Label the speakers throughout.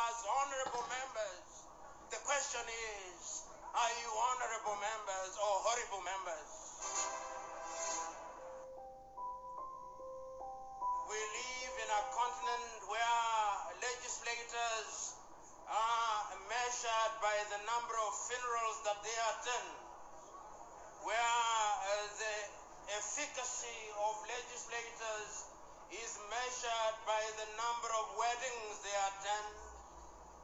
Speaker 1: as honorable members. The question is, are you honorable members or horrible members? We live in a continent where legislators are measured by the number of funerals that they attend, where the efficacy of legislators is measured by the number of weddings they attend,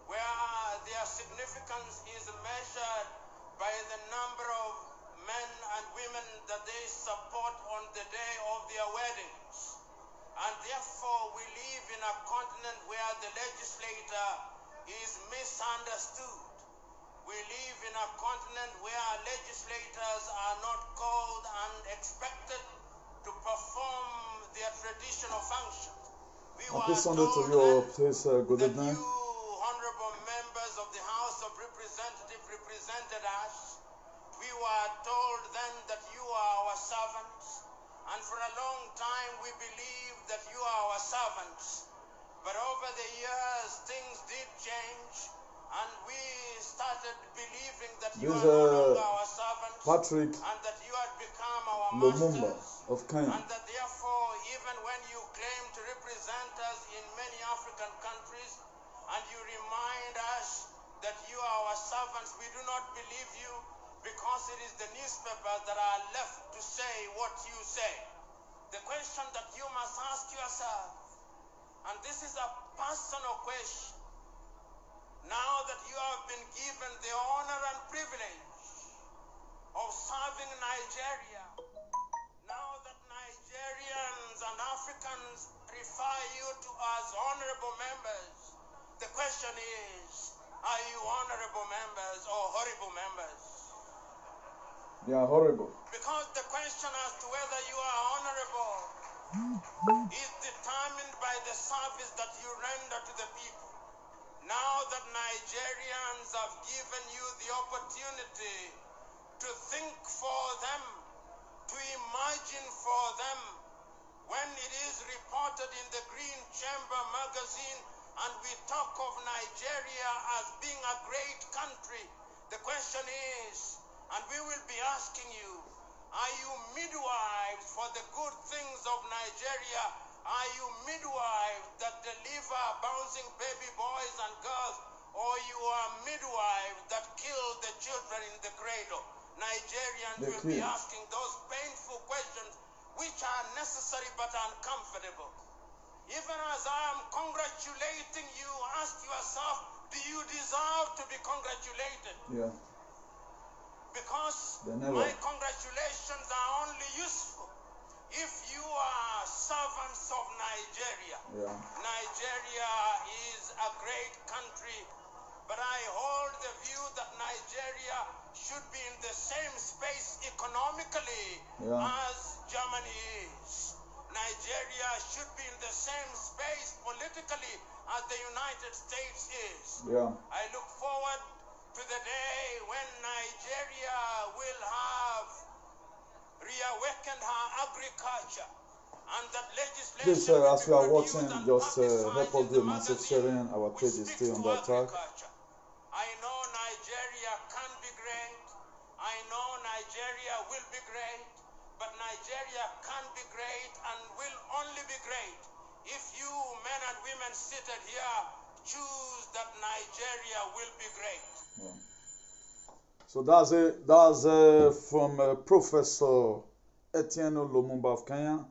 Speaker 1: where their significance is measured by the number of men and women that they support on the day of their weddings. And therefore, we live in a continent where the legislator is misunderstood. We live in a continent where legislators are not called and expected to perform their traditional functions. We were told
Speaker 2: good
Speaker 1: that
Speaker 2: evening.
Speaker 1: you, honorable members of the House of Representatives, represented us. We were told then that you are our servants. And for a long time we believed that you are our servants. But over the years things did change, and we started believing that you
Speaker 2: This
Speaker 1: are no longer our servants,
Speaker 2: Patrick
Speaker 1: and that you had become our
Speaker 2: Lumumba
Speaker 1: masters,
Speaker 2: of Kenya.
Speaker 1: and that therefore even when you claim to represent us in many African countries and you remind us that you are our servants, we do not believe you, because it is the newspapers that are left to say what you say. The question that you must ask yourself, and this is a personal question, now that you have been given the honor and privilege of serving Nigeria, now that Nigerians and Africans refer you to as honorable members, the question is, are you honorable members or horrible members?
Speaker 2: They are horrible.
Speaker 1: Because the question as to whether you are honorable is determined by the service that you render to the people. Now that Nigerians have given you the opportunity to think for them, to imagine for them, when it is reported in the Green Chamber magazine and we talk of Nigeria as being a great country, the question is, and we will be asking you, are you midwives for the good things of Nigeria? Are you midwives that deliver bouncing baby boys and girls? Or you are midwives that kill the children in the cradle? Nigerians will be asking those painful questions, which are necessary but uncomfortable. Even as I am congratulating you, ask yourself, do you deserve to be congratulated?
Speaker 2: Yeah.
Speaker 1: Because my congratulations are only useful if you are servants of Nigeria.
Speaker 2: Yeah.
Speaker 1: Nigeria is a great country, but I hold the view that Nigeria should be in the same space economically as Germany is. Nigeria should be in the same space politically as the United States is.
Speaker 2: Yeah.
Speaker 1: I look forward to the day when Nigeria will have reawakened her agriculture, and that legislation
Speaker 2: Please, as you are watching, just help us do a massive sharing. Our page is still under attack.
Speaker 1: I know Nigeria can be great. I know Nigeria will be great. But Nigeria can be great and will only be great if you men and women seated here choose that Nigeria will be great.
Speaker 2: Yeah. So that's from Professor Etienne Lumumba of Kenya.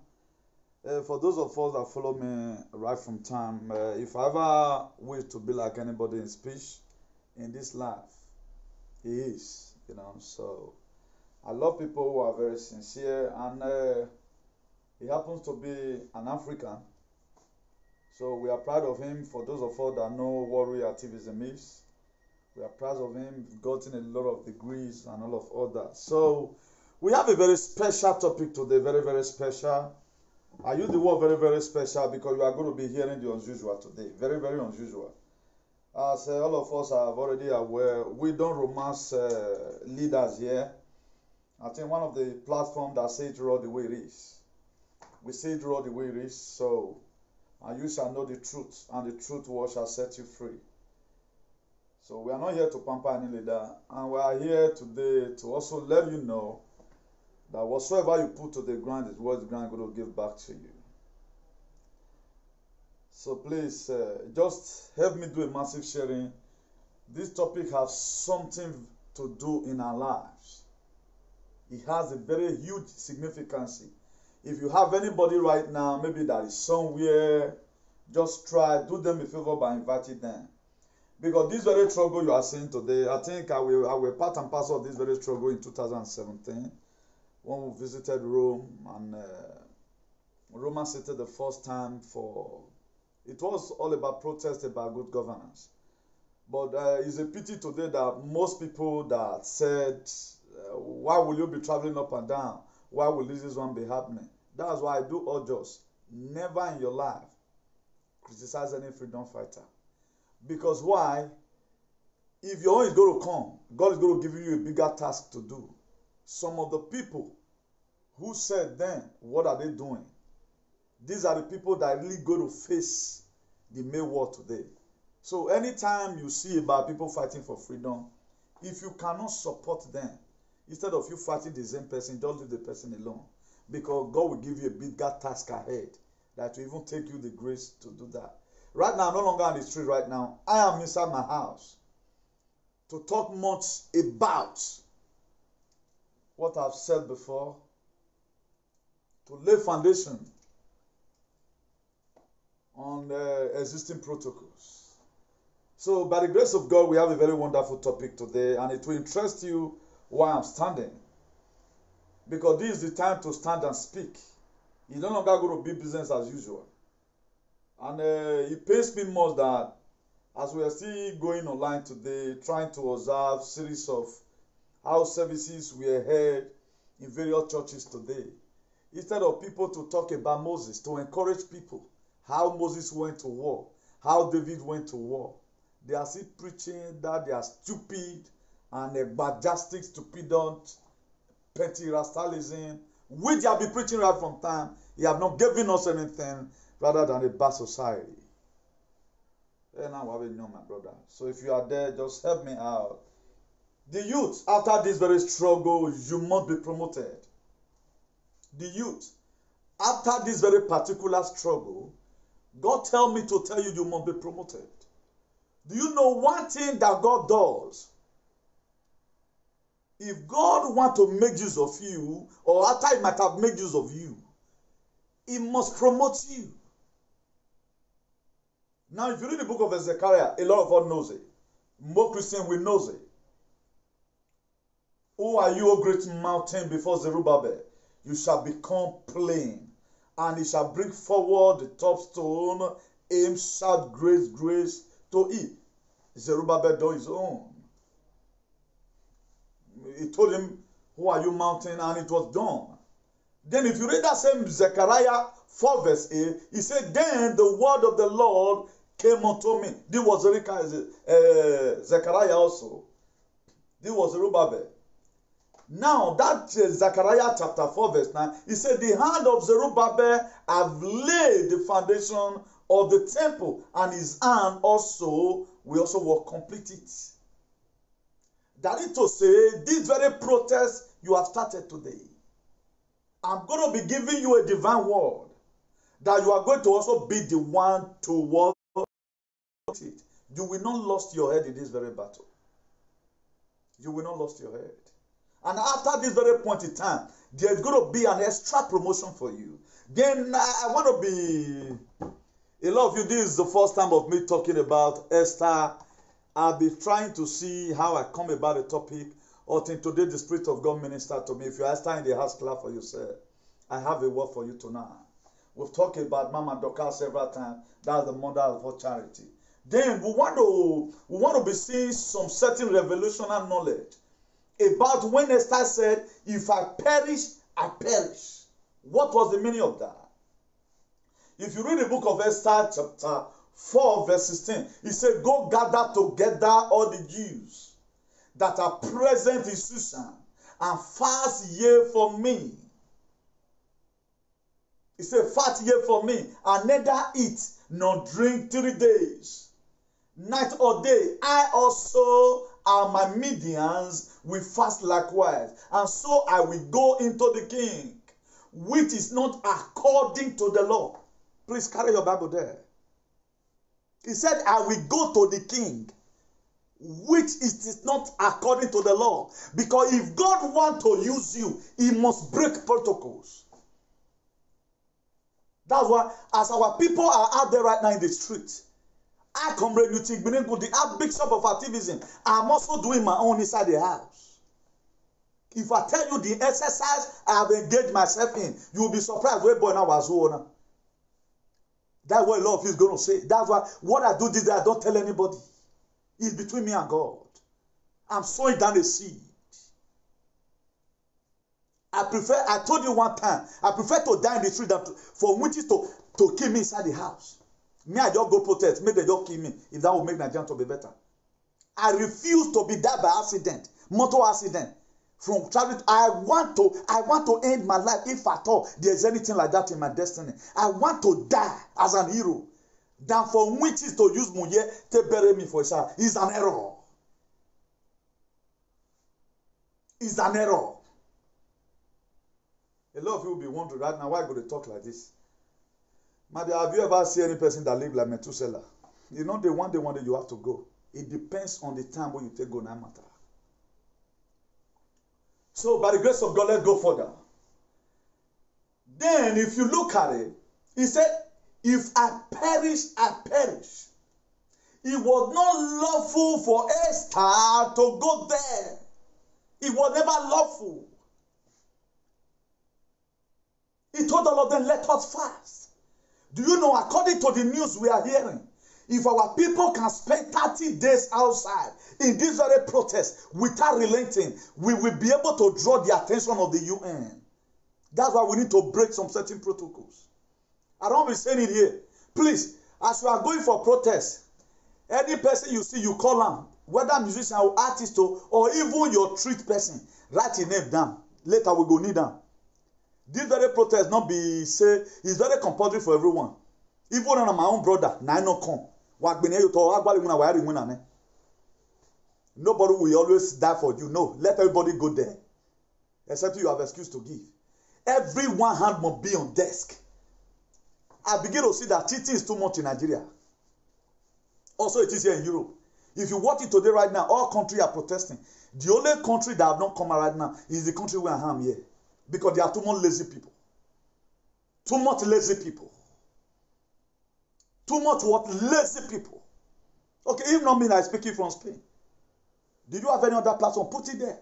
Speaker 2: For those of us that follow me right from time, if I ever wish to be like anybody in speech in this life, he is, so I love people who are very sincere, and he happens to be an African, so we are proud of him. For those of us that know what real activism is, we are proud of him. He's gotten a lot of degrees and all of that. So we have a very special topic today, very, very special. I use the word very, very special because you are going to be hearing the unusual today. Very, very unusual. As all of us are already aware, we don't romance leaders here. I think one of the platforms that say it raw the way it is. We say it raw the way it is, so and you shall know the truth, and the truth shall set you free. So we are not here to pamper any leader, and we are here today to also let you know that whatsoever you put to the ground is what the ground is going to give back to you. So please, just help me do a massive sharing. This topic has something to do in our lives. It has a very huge significance. If you have anybody right now, maybe that is somewhere, just do them a favor by inviting them. Because this very struggle you are seeing today, I think I will part and parcel of this very struggle in 2017 when we visited Rome, and Roma City the first time it was all about protest about good governance. But it's a pity today that most people that said, why will you be traveling up and down? Why will this one be happening? That's why I do urge us, never in your life criticize any freedom fighter. Because why? If your own is going to come, God is going to give you a bigger task to do. Some of the people who said then, what are they doing? These are the people that are really going to face the May war today. So anytime you see about people fighting for freedom, if you cannot support them, instead of you fighting the same person, just leave the person alone. Because God will give you a bigger task ahead that will even take you the grace to do that. Right now, I'm no longer on the street right now. I am inside my house to talk much about what I've said before, to lay foundation on existing protocols. So by the grace of God, we have a very wonderful topic today, and it will interest you why I'm standing. Because this is the time to stand and speak. It's no longer going to be business as usual. And it pains me most that as we are still going online today, trying to observe series of how services were held in various churches today, instead of people to talk about Moses, to encourage people, how Moses went to war, how David went to war, they are still preaching that they are stupid and a bajastic, stupidant, Pentecostalism, which they have been preaching right from time. He have not given us anything rather than a bad society. And now I will know, my brother. So if you are there, just help me out. The youth, after this very struggle, you must be promoted. The youth, after this very particular struggle, God tell me to tell you, you must be promoted. Do you know one thing that God does? If God want to make use of you, or after he might have made use of you, he must promote you. Now, if you read the book of Zechariah, a lot of us knows it. More Christians will know it. Who are you, O great mountain, before Zerubbabel? You shall become plain, and he shall bring forward the top stone, aim, shout, grace, grace to it. Zerubbabel do his own. He told him, who are you, mountain? And it was done. Then if you read that same Zechariah 4 verse 8, he said, then the word of the Lord came unto me. This was Zechariah also. This was Zerubbabel. Now that Zechariah chapter 4 verse 9, he said, the hand of Zerubbabel have laid the foundation of the temple, and his hand also will complete it. That is to say, this very protest you have started today, I'm going to be giving you a divine word that you are going to also be the one to work it. You will not lose your head in this very battle. You will not lose your head. And after this very point in time, there's going to be an extra promotion for you. Then I want to be, a lot of you, this is the first time of me talking about Esther. I'll be trying to see how I come about the topic. Until today, the Spirit of God ministered to me. If you are Esther in the house, clap for yourself. I have a word for you tonight. We've talked about Mama Dorcas several times. That's the mother of all charity. Then we want to be seeing some certain revelational knowledge about when Esther said, if I perish, I perish. What was the meaning of that? If you read the book of Esther chapter 4 verse 16, he said, go gather together all the Jews that are present in Susan and fast ye for me. He said, fast ye for me, and neither eat nor drink 3 days. night or day. I also and my medians will fast likewise, and so I will go into the king, which is not according to the law. Please carry your Bible there. He said, I will go to the king, which is not according to the law. Because if God wants to use you, he must break protocols. That's why, as our people are out there right now in the street, I comrade Nuting Benengu, the Archbishop of activism, I'm also doing my own inside the house. If I tell you the exercise I have engaged myself in, you will be surprised where boy now was owner. That's what a lot of you is going to say. That's why what I do this, I don't tell anybody. It's between me and God. I'm sowing down a seed. I told you one time, I prefer to die in the street than for witches to kill me inside the house. Me, I just go protest. Maybe they just kill me. If that will make Nigeria to be better. I refuse to be died by accident, motor accident. From traveling, I want to end my life if at all there's anything like that in my destiny. I want to die as an hero than for witches to use Muye to bury me for a child. It's an error. It's an error. A lot of you will be wondering right now, why I go to talk like this? Madam, have you ever seen any person that live like Methuselah? You know, the one day you have to go. It depends on the time when you take go, no matter. So, by the grace of God, let's go further. Then, if you look at it, he said, if I perish, I perish. It was not lawful for Esther to go there. It was never lawful. He told all of them, let us fast. Do you know, according to the news we are hearing, if our people can spend 30 days outside in this very protest without relenting, we will be able to draw the attention of the UN. That's why we need to break some certain protocols. I don't be saying it here. Please, as you are going for protest, any person you see, you call them, whether musician or artist or even your street person, write your name down. Later we go need them. This very protest not be say it's very compulsory for everyone. Even on my own brother, na no come. Nobody will always die for you. No, let everybody go there. Except you have excuse to give. Every one hand must be on desk. I begin to see that cheating is too much in Nigeria. Also, it is here in Europe. If you watch it today right now, all countries are protesting. The only country that have not come out right now is the country where I am here. Because there are too much lazy people. Too much lazy people. Too much what? Lazy people. Okay, even not me, I'm speaking from Spain. Did you have any other platform? Put it there.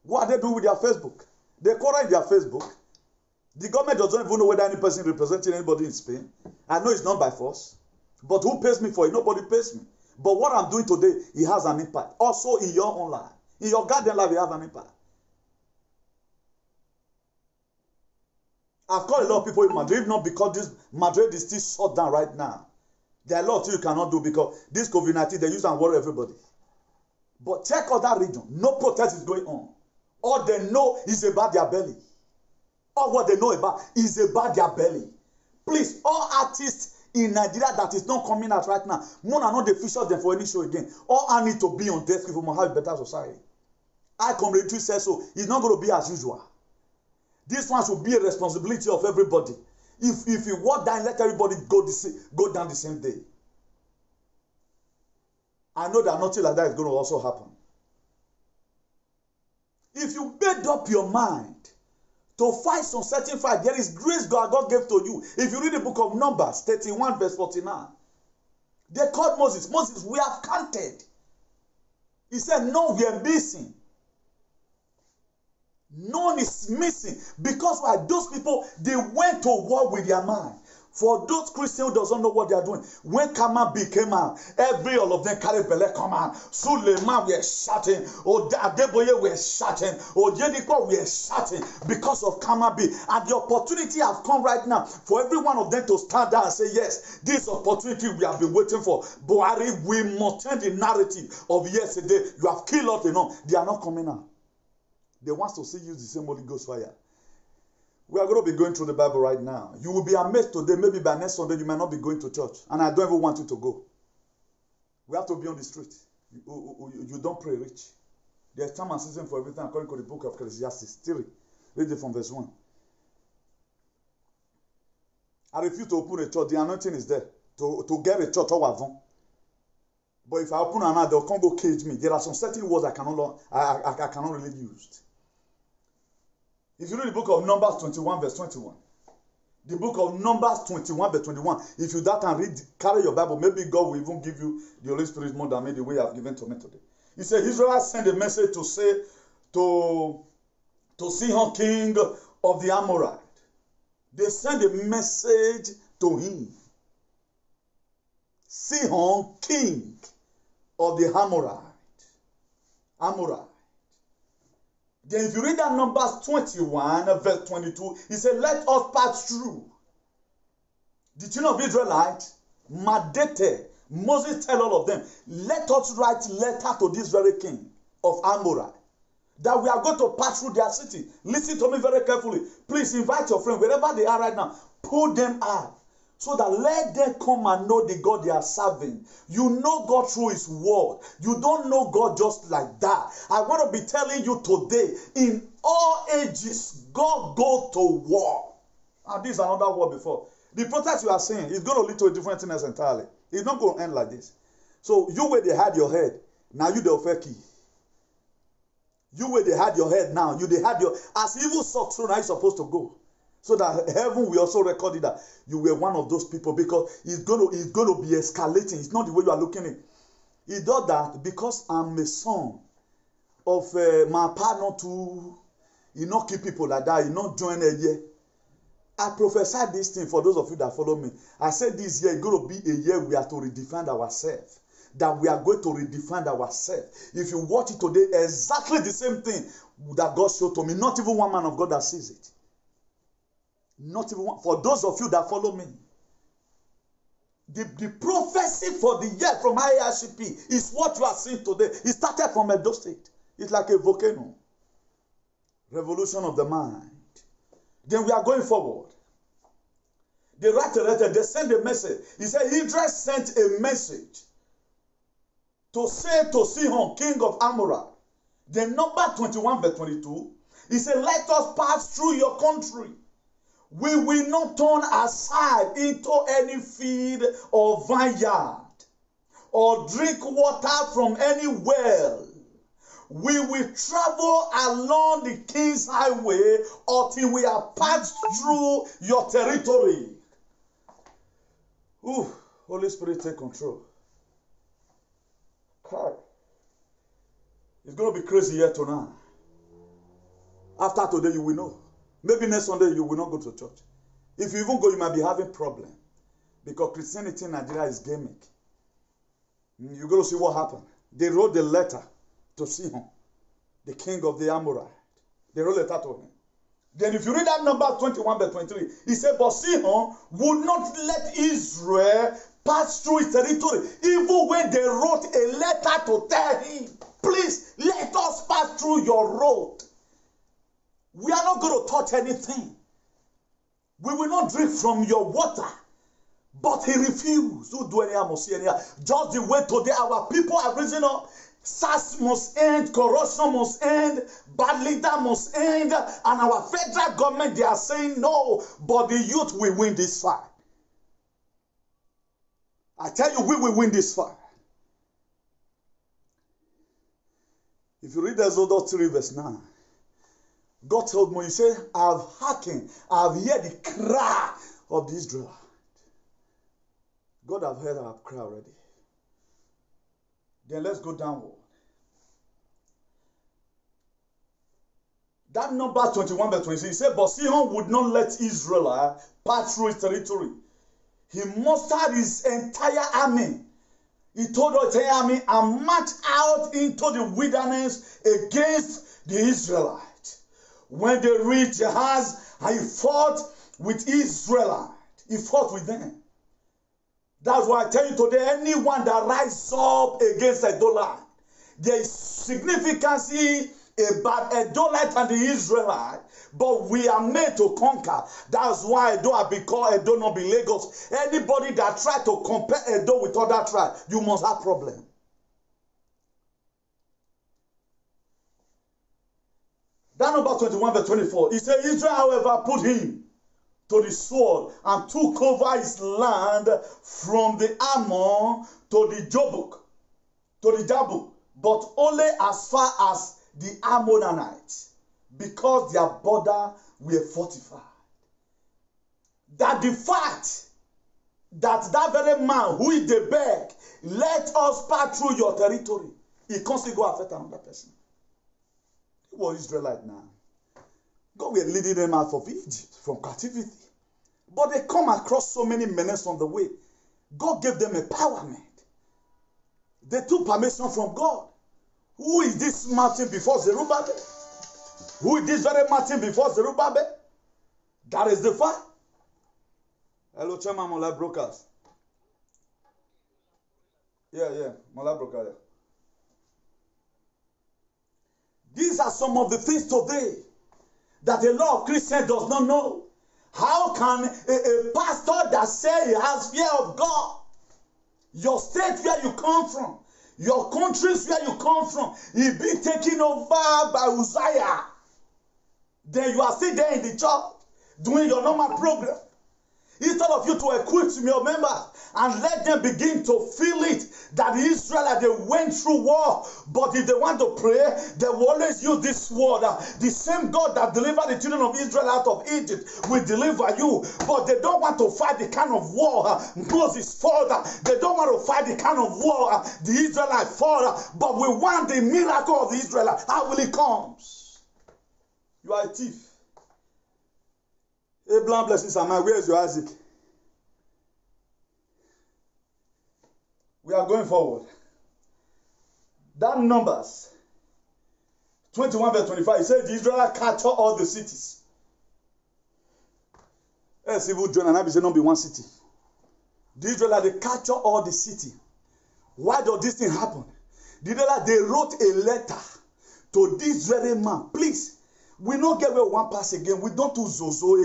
Speaker 2: What are they doing with their Facebook? They quarrel in their Facebook. The government doesn't even know whether any person representing anybody in Spain. I know it's not by force. But who pays me for it? Nobody pays me. But what I'm doing today, it has an impact. Also in your own life. In your garden life, it has an impact. I've called a lot of people in Madrid, not because this Madrid is still shut down right now. There are a lot of things you cannot do because this COVID-19, they use and worry everybody. But check other region. No protest is going on. All they know is about their belly. All what they know about is about their belly. Please, all artists in Nigeria that is not coming out right now, Mona not the feature them for any show again. All I need to be on desk if we want to have a better society. I community says so. It's not going to be as usual. This one should be a responsibility of everybody. If you walk down, let everybody go down the same day. I know that nothing like that is going to also happen. If you made up your mind to fight some certain fight, there is grace God gave to you. If you read the book of Numbers, 31 verse 49, they called Moses. Moses, we have counted. He said, no, we are missing. None is missing because why? Those people, they went to war with their mind. For those Christians who doesn't know what they are doing, when Kamabi came out, all of them carried Bele come out. Suleiman were shouting, Adeboye were shouting, Jedikwa were shouting because of Kamabi. And the opportunity has come right now for every one of them to stand down and say, yes, this opportunity we have been waiting for. Buhari, we must turn the narrative of yesterday. You have killed us enough. They are not coming out. They want to see you the same Holy Ghost fire. We are going to be going through the Bible right now. You will be amazed today. Maybe by next Sunday, you might not be going to church. And I don't even want you to go. We have to be on the street. You don't pray rich. There's time and season for everything according to the book of Ecclesiastes 3. Read it from verse 1. I refuse to open a church. The anointing is there. To get a church all avant. But if I open another, they'll come go cage me. There are some certain words I cannot really use. If you read the book of Numbers 21 verse 21. The book of Numbers 21 verse 21. If you that and read, carry your Bible, maybe God will even give you the Holy Spirit more than me the way I've given to me today. He said, Israel sent a message to say to Sihon, king of the Amorite. They sent a message to him. Sihon, king of the Amorite. Then if you read that Numbers 21 verse 22, he said, let us pass through. The children of Israelites mandated, Moses tell all of them, let us write letter to this very king of Amorite, that we are going to pass through their city. Listen to me very carefully. Please invite your friend, wherever they are right now, pull them out, so that let them come and know the God they are serving. You know God through his word. You don't know God just like that. I want to be telling you today, in all ages, God go to war. And this is another word before. The protest you are saying is going to lead to a different thing entirely. It's not going to end like this. So you where they had your head, now you the offer key. You where they had your head now, you they had your, as evil sucks through, now you're supposed to go. So that heaven will also record it that you were one of those people, because it's going to be escalating. It's not the way you are looking at it. He does that because I'm a son of my partner to, you not keep people like that, you not join a year. I prophesied this thing for those of you that follow me. I said this year is going to be a year we are to redefine ourselves. That we are going to redefine ourselves. If you watch it today, exactly the same thing that God showed to me. Not even one man of God that sees it. Not even one. For those of you that follow me, the prophecy for the year from IRCP is what you are seeing today. It started from Edo State. It's like a volcano. Revolution of the mind. Then we are going forward. They write a letter, they send a message. He said, Idris sent a message to say to Sihon, king of Amorite. Then number 21 verse 22, he said, let us pass through your country. We will not turn aside into any field or vineyard, or drink water from any well. We will travel along the king's highway until we have passed through your territory. Ooh, Holy Spirit, take control. God. It's going to be crazy here tonight. After today, you will know. Maybe next Sunday, you will not go to church. If you even go, you might be having problem. Because Christianity in Nigeria is gimmick. You're going to see what happened. They wrote the letter to Sihon, the king of the Amorite. They wrote a letter to him. Then if you read that number 21 by 23, he said, but Sihon would not let Israel pass through his territory, even when they wrote a letter to tell him, please, let us pass through your road. We are not going to touch anything. We will not drink from your water. But he refused. Just the way today our people have risen up. SARS must end, corruption must end, bad leader must end, and our federal government, they are saying no, but the youth will win this fight. I tell you, we will win this fight. If you read Exodus 3 verse 9, God told me, he said, I have hearkened, I have heard the cry of the Israelites. God have heard our cry already. Then let's go downward. That number 21 verse 26, he said, but Sihon would not let Israel pass through his territory. He mustered his entire army. He told the entire army and marched out into the wilderness against the Israelites. When they reached Jahaz, he fought with Israelites. He fought with them. That's why I tell you today, anyone that rises up against Idolite, there is significance about Edolite and the Israelite, but we are made to conquer. That's why Edo have been called Edo, not be Lagos. Anybody that try to compare Edo with other tribes, you must have problem. That number 21 verse 24, he said, Israel, however, put him to the sword and took over his land from the Ammon to the Jabuk, but only as far as the Ammonites, because their border were fortified. That the fact that very man who is the beg, let us pass through your territory, he constantly go affect another person. It was Israelite now. God were leading them out of Egypt from captivity. But they come across so many menaces on the way. God gave them empowerment. They took permission from God. Who is this mountain before Zerubbabel? Who is this very mountain before Zerubbabel? That is the fact. Hello, Chairman Mola Brokers. Yeah, Mola Broker. Yeah. These are some of the things today that a lot of Christians does not know. How can a pastor that says he has fear of God, your state where you come from, your countries where you come from, he be taken over by Uzziah? Then you are still there in the church doing your normal program. Instead of you to equip your members and let them begin to feel it that the Israelites, they went through war, but if they want to pray, they will always use this word. The same God that delivered the children of Israel out of Egypt will deliver you, but they don't want to fight the kind of war Moses fought. They don't want to fight the kind of war the Israelites fought, but we want the miracle of the Israelites. How will it come? You are a thief. Abraham blessings are mine. Where is your Isaac? We are going forward. That Numbers 21 verse 25, it says the Israelites capture all the cities. Yes, if you join and I say not be one city. The Israelites, they capture all the city. Why does this thing happen? The Israelites, they wrote a letter to this very man. Please, we don't get where one pass again. We don't do zozo.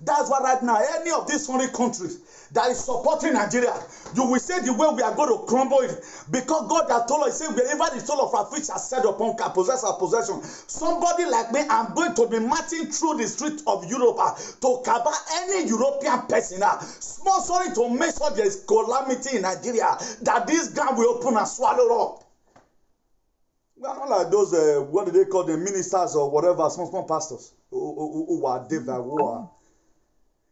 Speaker 2: That's why right now, any of these foreign countries that is supporting Nigeria, you will say the way we are going to crumble it. Because God has told us, say, wherever the soul of our feet are set upon, can possess our possession. Somebody like me, I'm going to be marching through the streets of Europe to cover any European person, sponsoring to make sure there is calamity in Nigeria, that this ground will open and swallow up. We are not like those, what do they call them, ministers or whatever, small pastors who are devil.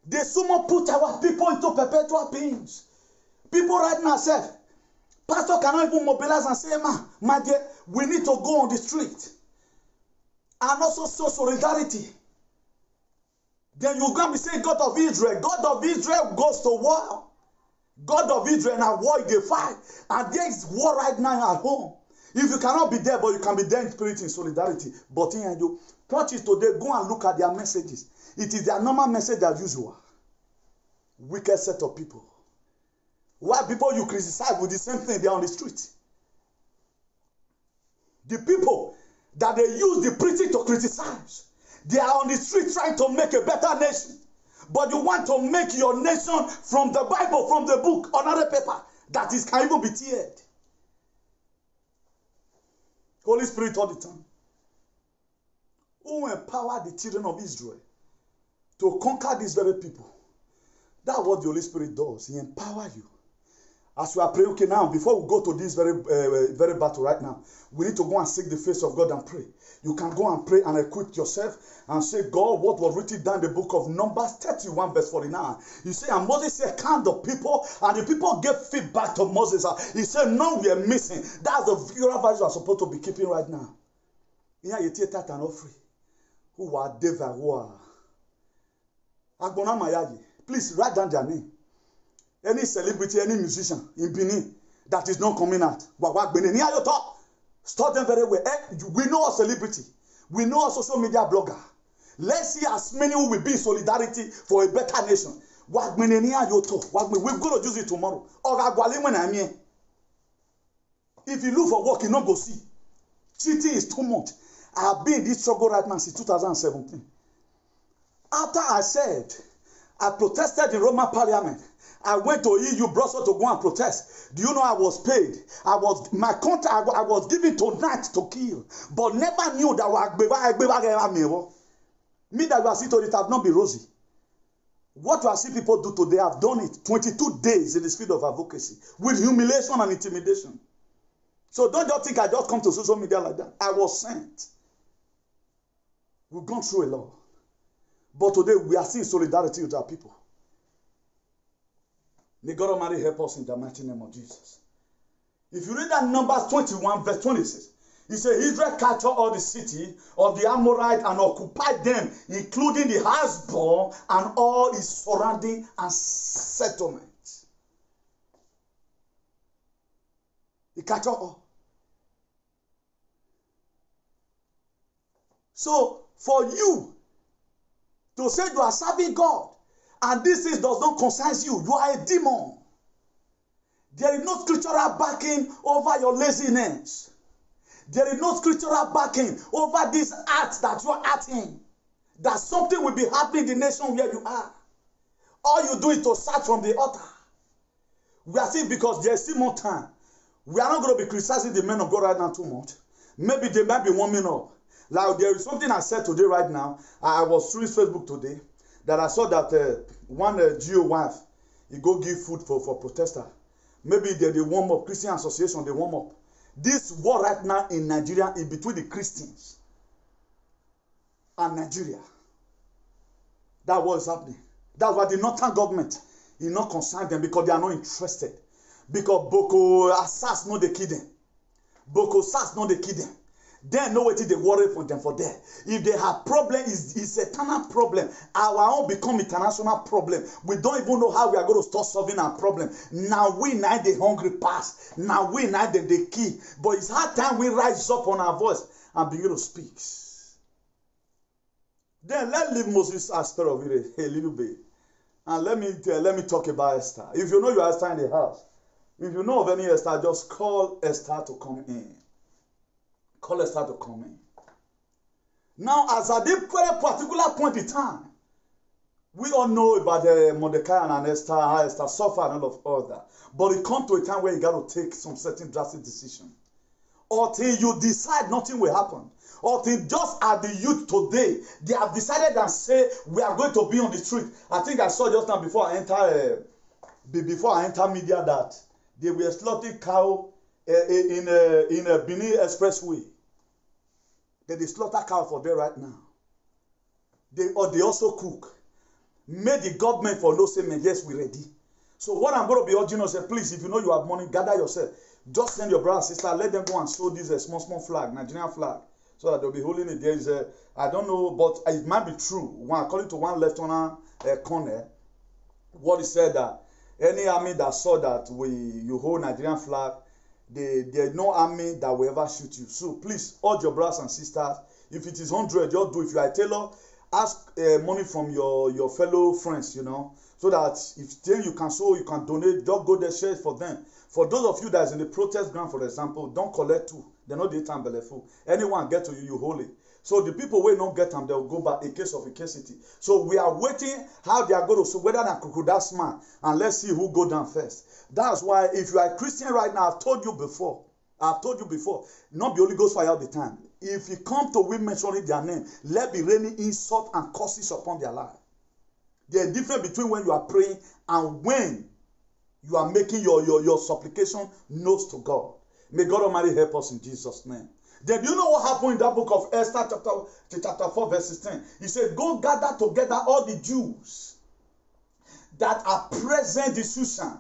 Speaker 2: They somehow put our people into perpetual pains. People right now say, pastor cannot even mobilize and say, my dear, we need to go on the street. And also show solidarity. Then you're going to be saying, God of Israel goes to war. God of Israel and war, they fight. And there is war right now at home. If you cannot be there, but you can be there in spirit, in solidarity. But in you, churches today, go and look at their messages. It is their normal message as usual. Wicked set of people. Why people you criticize with the same thing, they are on the street. The people that they use the preaching to criticize, they are on the street trying to make a better nation. But you want to make your nation from the Bible, from the book, another paper that is can even be teared. Holy Spirit all the time. Who empowered the children of Israel to conquer these very people? That's what the Holy Spirit does. He empowers you. As we are praying, okay, now, before we go to this very battle right now, we need to go and seek the face of God and pray. You can go and pray and equip yourself and say, God, what was written down in the book of Numbers 31 verse 49. You say, and Moses said, count the people, and the people gave feedback to Moses. He said, no, we are missing. That's the figure values you are supposed to be keeping right now. Here you take that and offering. Who are Devaroa? Agbona Mayaji. Please write down their name. Any celebrity, any musician in Benin that is not coming out. Start them very well. We know a celebrity. We know a social media blogger. Let's see as many who will be in solidarity for a better nation. We're going to use it tomorrow. If you look for work, you don't go see. Cheating is too much. I have been in this struggle right now since 2017. After I said, I protested in Roman Parliament. I went to EU, Brussels to go and protest. Do you know I was paid? My contract I was given tonight to kill, but never knew that me that you are seeing it have not been rosy. What you are seeing people do today, have done it 22 days in the spirit of advocacy with humiliation and intimidation. So don't just think I just come to social media like that. I was sent. We've gone through a lot. But today we are seeing solidarity with our people. May God Almighty help us in the mighty name of Jesus. If you read that Numbers 21 verse 26, it says Israel captured all the city of the Amorites and occupied them, including the Hasbon and all its surrounding and settlements. He captured all. So for you to say you are serving God and this does not concern you, you are a demon. There is no scriptural backing over your laziness. There is no scriptural backing over this act that you are acting. That something will be happening in the nation where you are. All you do is to start from the altar. We are saying because there is still more time. We are not going to be criticizing the men of God right now too much. Maybe they might be warming up. Like there is something I said today right now. I was through Facebook today that I saw that one GO wife, he go give food for protester. Maybe they warm up, Christian Association, they warm up. This war right now in Nigeria is between the Christians and Nigeria. That's what is happening. That's why the northern government is not concerned them because they are not interested. Because Boko Haram no they kill them. Boko Haram no they kill them. They know what they worry for them for there. If they have problem, it's a internal problem. Our own become international problem. We don't even know how we are going to start solving our problem. Now we need the hungry pass. Now we need the key. But it's hard time we rise up on our voice and begin to speak. Then let's leave Moses aspect of it a little bit. And let me talk about Esther. If you know you are Esther in the house, if you know of any Esther, just call Esther to come in. Call Esther to come in. Now, as at this very particular point in time, we all know about Mordecai and Esther, how Esther suffered and all of that. But it comes to a time where you got to take some certain drastic decision. Until you decide nothing will happen. Until just as the youth today, they have decided and say, we are going to be on the street. I think I saw just now before I enter media that they were slaughtering cow in a Benin Expressway. They slaughter cow for there right now. They also cook. Made the government for no statement, yes, we're ready. So what I'm going to be urging us, please, if you know you have money, gather yourself. Just send your brother and sister, let them go and sew this small flag, Nigerian flag, so that they'll be holding it. There is I don't know, but it might be true. According to one lieutenant colonel, what he said that any army that saw that you hold Nigerian flag, there's no army that will ever shoot you. So please, urge your brothers and sisters, if it is 100, just do. If you are a tailor, ask money from your fellow friends, you know, so that if then you can sew, you can donate, just go there, share it for them. For those of you that is in the protest ground, for example, don't collect too. They're not the time beleful. Anyone get to you, you hold it. So the people will not get them, they'll go back in case of incasity. So we are waiting how they are going to, so whether than crocodile's man, and let's see who go down first. That's why if you are a Christian right now, I've told you before, not the Holy Ghost fire all the time. If you come to we mentioning their name, let be raining insult and curses upon their life. There's a difference between when you are praying and when you are making your supplication known to God. May God Almighty help us in Jesus' name. Then do you know what happened in that book of Esther chapter 4 verse 16? He said, go gather together all the Jews that are present in Susan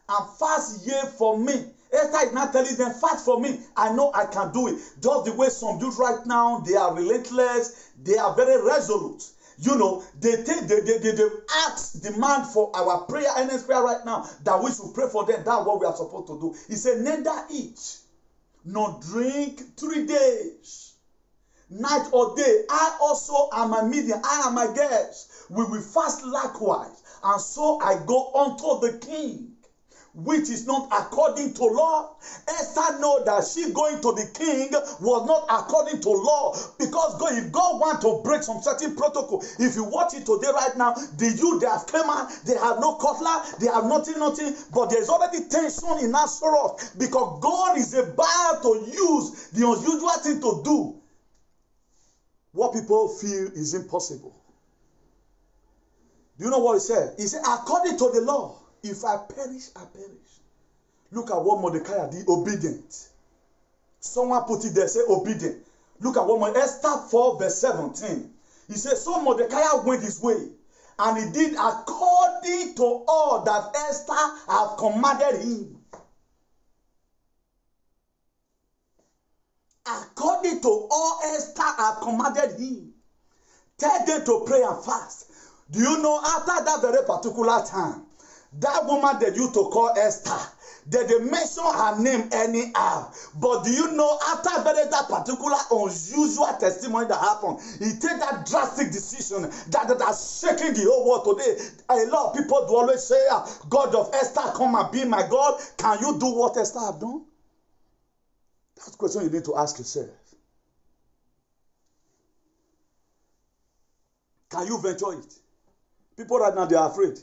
Speaker 2: and fast ye for me. Esther is not telling them, fast for me. I know I can do it. Just the way some Jews right now, they are relentless. They are very resolute. You know, they ask, demand for our prayer, earnest prayer right now, that we should pray for them. That's what we are supposed to do. He said, neither eat nor drink 3 days, night or day. I also am a medium. I am a guest. We will fast likewise. And so I go unto the king, which is not according to law. Esther Esther know that she going to the king was not according to law, because God, if God want to break some certain protocol, if you watch it today right now, the youth, they have come out, they have no cutler, they have nothing, but there's already tension in Nazareth, because God is about to use the unusual thing to do what people feel is impossible. Do you know what he said? He said, according to the law, if I perish, I perish. Look at what Mordecai did, obedient. Someone put it there, say obedient. Look at what Esther 4 verse 17. He said, so Mordecai went his way, and he did according to all that Esther had commanded him. According to all Esther had commanded him. Tell them to pray and fast. Do you know, after that very particular time, that woman that you to call Esther, they mention her name anyhow. But do you know, after that particular unusual testimony that happened, he take that drastic decision that has shaken the whole world today. A lot of people do always say, God of Esther, come and be my God. Can you do what Esther have done? That's the question you need to ask yourself. Can you venture it? People right now, they are afraid.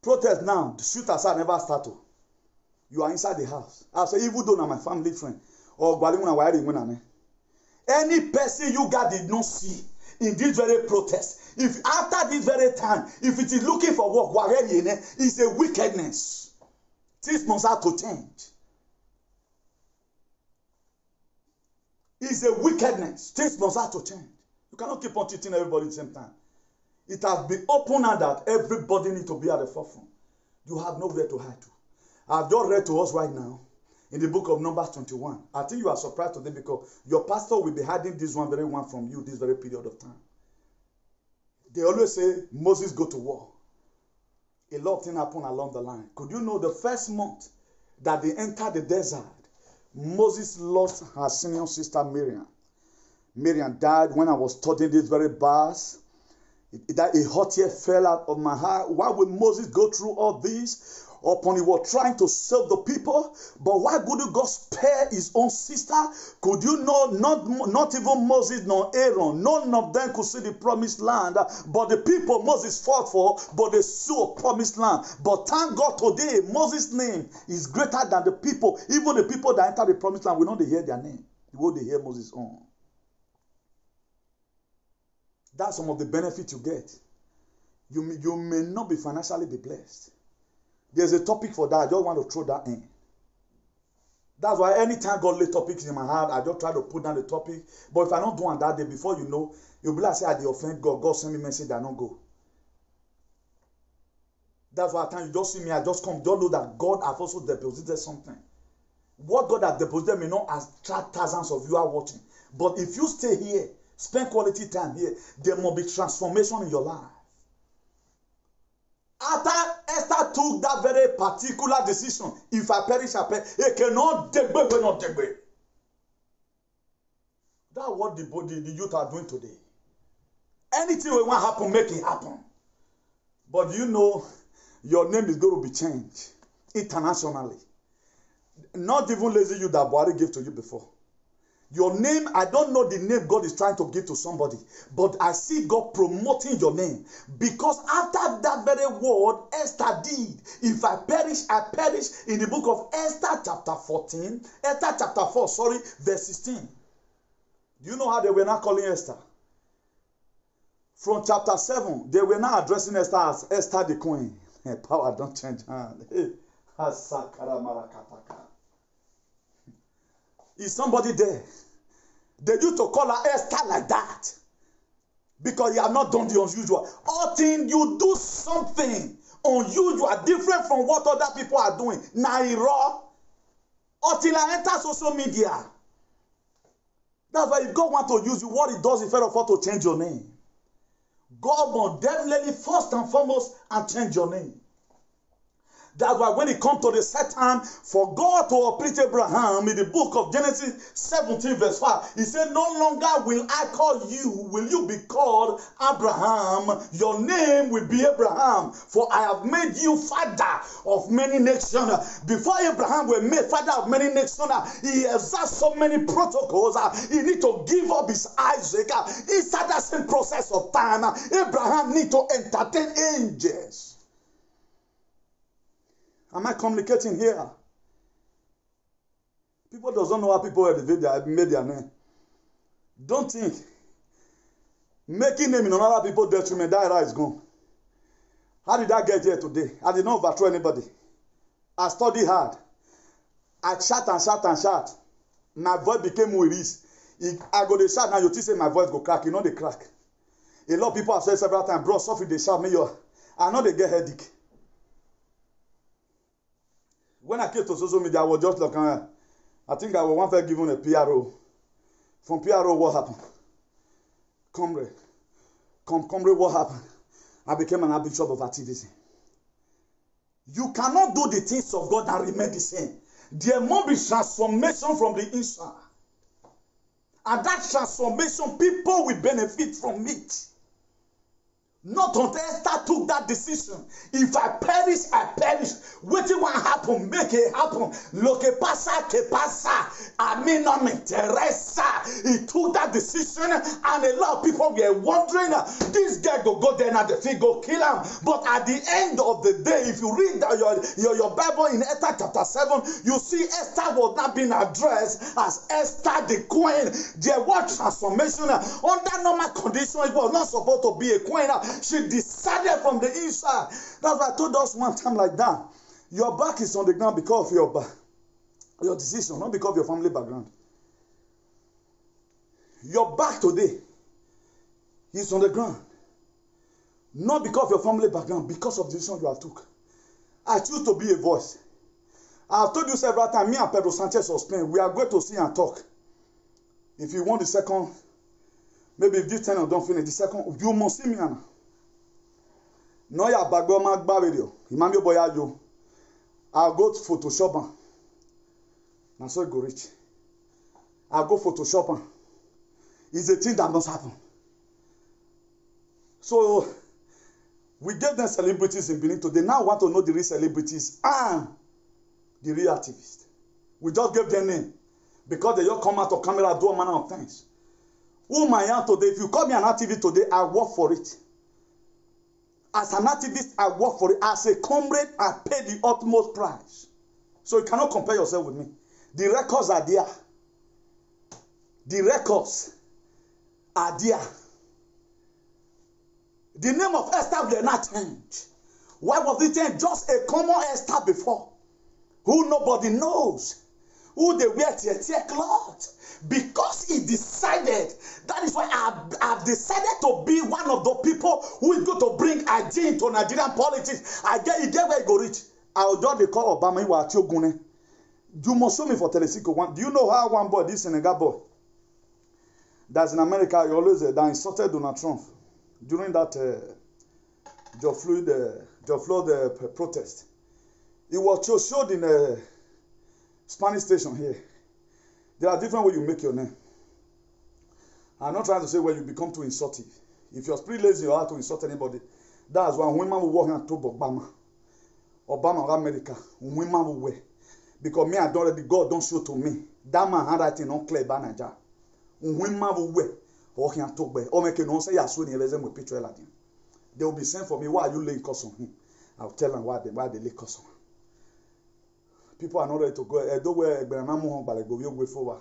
Speaker 2: Protest now, the shooters are never started. You are inside the house. I say, even though I'm my family friend, or any person you guys did not see in this very protest, if after this very time, if it is looking for work, it's a wickedness. Things must have to change. It's a wickedness. Things must have to change. You cannot keep on cheating everybody at the same time. It has been open now that everybody needs to be at the forefront. You have nowhere to hide to. I've just read to us right now in the book of Numbers 21. I think you are surprised today because your pastor will be hiding this one very one from you this very period of time. They always say Moses go to war. A lot of things happen along the line. Could you know the first month that they entered the desert, Moses lost her senior sister Miriam. Miriam died when I was studying this very verse. That a hot tear fell out of my heart. Why would Moses go through all this? Upon he was trying to serve the people, but why would God spare his own sister? Could you know, not even Moses nor Aaron, none of them could see the promised land, but the people Moses fought for, but they saw a promised land. But thank God today, Moses' name is greater than the people. Even the people that enter the promised land, we know they hear their name. Will they hear Moses' own? That's some of the benefits you get. You may not be financially be blessed. There's a topic for that. I just want to throw that in. That's why anytime God lay topics in my heart, I just try to put down the topic. But if I don't do on that day, before you know, you'll be like, say, I did offend God. God send me message, I don't go. That's why at times you just see me, I just come. Don't know that God has also deposited something. What God has deposited may not attract thousands of you are watching. But if you stay here, spend quality time here, there must be transformation in your life. After Esther took that very particular decision, if I perish, I perish. It cannot take away, will not take away. That's what the youth are doing today. Anything we want to happen, make it happen. But you know, your name is going to be changed internationally. Not even lazy you that Buhari gave to you before. Your name, I don't know the name God is trying to give to somebody, but I see God promoting your name. Because after that very word, Esther did. If I perish, I perish. In the book of Esther chapter 14, Esther chapter 4, verse 16. Do you know how they were not calling Esther? From chapter 7, they were not addressing Esther as Esther the queen. Power don't change hand. Is somebody there? They used to call her Esther like that. Because you have not done the unusual. Until you do something unusual, different from what other people are doing. Naira. Until I enter social media. That's why if God wants to use you, what he does is first of all to change your name. God will definitely first and foremost and change your name. That's why when it comes to the set time for God to uplift Abraham in the book of Genesis 17 verse 5, he said, no longer will I call you, will you be called Abraham, your name will be Abraham, for I have made you father of many nations. Before Abraham was made father of many nations, he observed so many protocols. He need to give up his Isaac. Inside that same process of time, Abraham need to entertain angels. Am I communicating here? People doesn't know how people have made their name. Don't think making name in another people's detriment, that era is gone. How did I get here today? I did not overthrow anybody. I studied hard. I shout and shout and shout. My voice became who it is. I go to shout now, you think say my voice go crack. You know they crack. A lot of people have said several times, bro, suffer they shout me. I know they get headache. When I came to social media, I was just like, I think I was one first given a PRO. From PRO, what happened? Comrade, what happened? I became an archbishop of activism. You cannot do the things of God and remain the same. There must be transformation from the inside. And that transformation, people will benefit from it. Not until Esther took that decision. If I perish, I perish. Wetin wan happen, make it happen. Lo que pasa, que pasa. A mí no me interesa. He took that decision, and a lot of people were wondering, this guy go there and the thing go kill him. But at the end of the day, if you read your Bible in Esther chapter 7, you see Esther was not being addressed as Esther the queen. There was transformation. Under normal conditions, it was not supposed to be a queen. She decided from the inside. That's why I told us one time like that. Your back is on the ground because of your decision, not because of your family background. Your back today is on the ground. Not because of your family background, because of the decision you have took. I choose to be a voice. I have told you several times, me and Pedro Sanchez of Spain, we are going to see and talk. If you want the second, maybe if this channel don't finish, the second, you must see me now. No ya bagbo ma gba video. Imami boya yo. I'll go to Photoshop. Na so it go reach. I'll go Photoshop. It's a thing that must happen. So we gave them celebrities in Benin today. Now I want to know the real celebrities and the real activists. We just gave them name because they just come out of camera do a manner of things. Who I am today? If you call me an activist today, I work for it. As an activist, I work for it. As a comrade, I pay the utmost price. So you cannot compare yourself with me. The records are there. The records are there. The name of Esther will not change. Why was it changed? Just a common Esther before, who nobody knows, who they wear tear cloth. Because he decided, that is why I've decided to be one of the people who is going to bring idea into Nigerian politics. You get where you go reach. I'll just call Obama. You must show me for Telesico. Do you know how one boy, this Senegal boy, that's in America, he always that insulted Donald Trump during that George Floyd protest. It was showed in a Spanish station here. There are different ways you make your name. I'm not trying to say when you become too insultive. If you're pretty lazy, you have to insult anybody. That's why women will walk and talk Obama or America. Women will wear. Because me, I don't already, God don't show to me. That man handwriting not clear by Nigeria. Women will wear. Or he talk by. Or make no say yes when he with picture like him. They will be saying for me, why are you laying curse on him? I'll tell them why they lay curse on him. People are not ready to go. Go forward.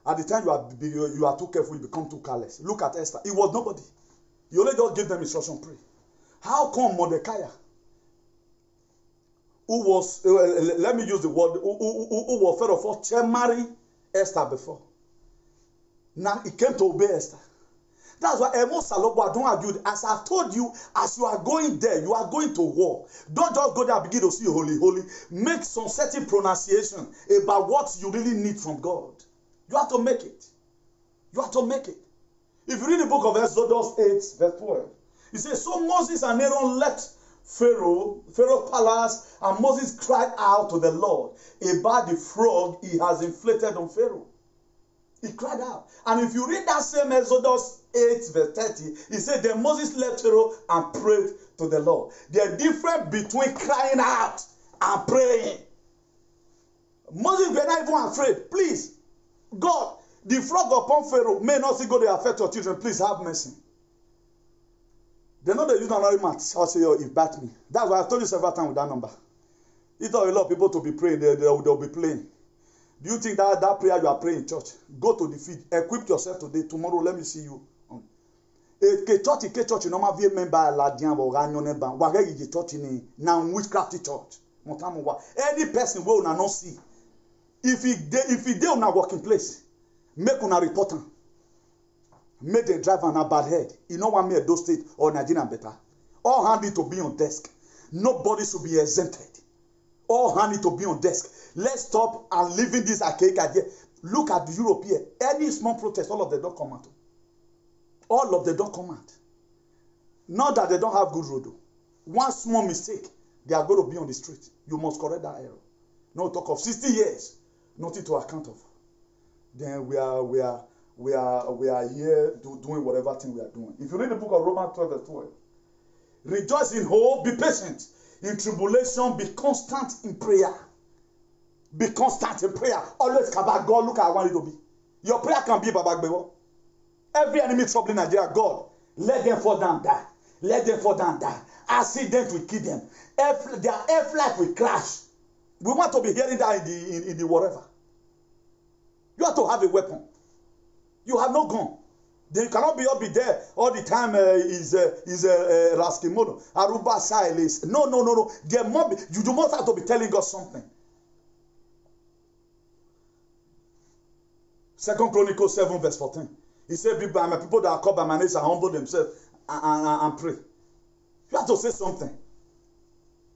Speaker 2: At the time you are too careful, you become too careless. Look at Esther. It was nobody. You only just gave them instruction, pray. How come Mordecai, who was, let me use the word, who was first of all, marry Esther before. Now he came to obey Esther. That's why Emo Salobo, don't argue. As I've told you, as you are going there, you are going to war. Don't just go there and begin to see holy. Make some certain pronunciation about what you really need from God. You have to make it. You have to make it. If you read the book of Exodus 8, verse 12, it says, so Moses and Aaron left Pharaoh palace, and Moses cried out to the Lord about the frog he has inflicted on Pharaoh. He cried out. And if you read that same Exodus 8 verse 30, he said, then Moses left Pharaoh and prayed to the Lord. The difference between crying out and praying. Moses were not even afraid. Please, God, the frog upon Pharaoh may not see God to affect your children. Please have mercy. They know they use another math. I'll say, oh, it bat me. That's why I've told you several times with that number. It's not a lot of people to be praying. They'll be playing. Do you think that prayer you are praying in church? Go to the field. Equip yourself today. Tomorrow, let me see you. Church, normal vie member la dian bo ganyo ne ban. Wa ge church ni na witchcraft church. Any person will not see. If he dey on a working place, make una report am. Make the driver on a bad head. You know what made those state or Nigeria better. All hand need to be on desk. Nobody should be exempted. All hand need to be on desk. Let's stop and living this archaic idea. Look at the Europe here. Any small protest, all of them don't come out. All of them don't come out. Not that they don't have good road. One small mistake, they are going to be on the street. You must correct that error. No talk of 60 years, nothing to account of. Then we are here doing whatever thing we are doing. If you read the book of Romans 12 verse 12, rejoice in hope, be patient in tribulation, be constant in prayer. Be constant in prayer. Always kabak God, look at how I want you to be. Your prayer can be babak bebo. Every enemy troubling Nigeria, God, let them fall down, die. Let them fall down, die. Accident will kill them. Their air flight will crash. We want to be hearing that in the whatever. You have to have a weapon. You have no gun. They cannot be there all the time. Is Raskimono, Aruba Silas. No. There must be, you must have to be telling God something. 2 Chronicles 7 verse 14. He said, people that are called by my name shall humble themselves and pray. You have to say something.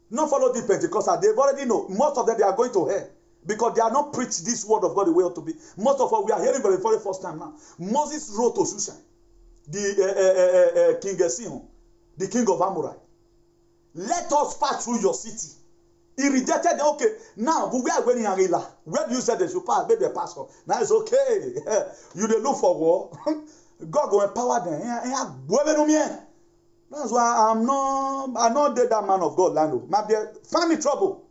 Speaker 2: Not follow the Pentecostals. They've already know. Most of them, they are going to hell. Because they are not preached this word of God the way it ought to be. Most of us, we are hearing for the very first time now. Moses wrote to Shushan, the King Sihon, the king of Amorite. Let us pass through your city. He rejected them. Okay, now we are going in Arila. Where do you say they should pass? Maybe they pass. Now it's okay. You they look for war. God will empower them. That's why I'm not that man of God, Lando. Find me trouble.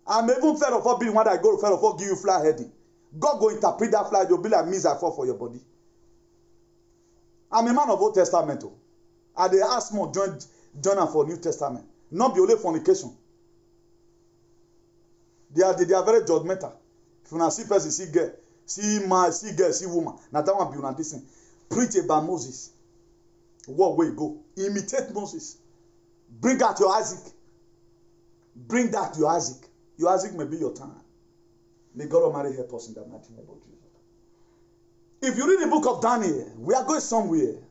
Speaker 2: I'm even fed of being what I go fed of give you fly heading. God go interpret that fly, you'll be like me I fall for your body. I'm a man of Old Testament. And they ask more join for New Testament. Not be only fornication. They are very judgmental. If you see person, see girl, see man, see girl, see woman. Now that one be on this thing. Preach about Moses. What way go? Imitate Moses. Bring out your Isaac. Bring that your Isaac. Your Isaac may be your time. May God Almighty help us in that mighty name of Jesus. If you read the book of Daniel, we are going somewhere.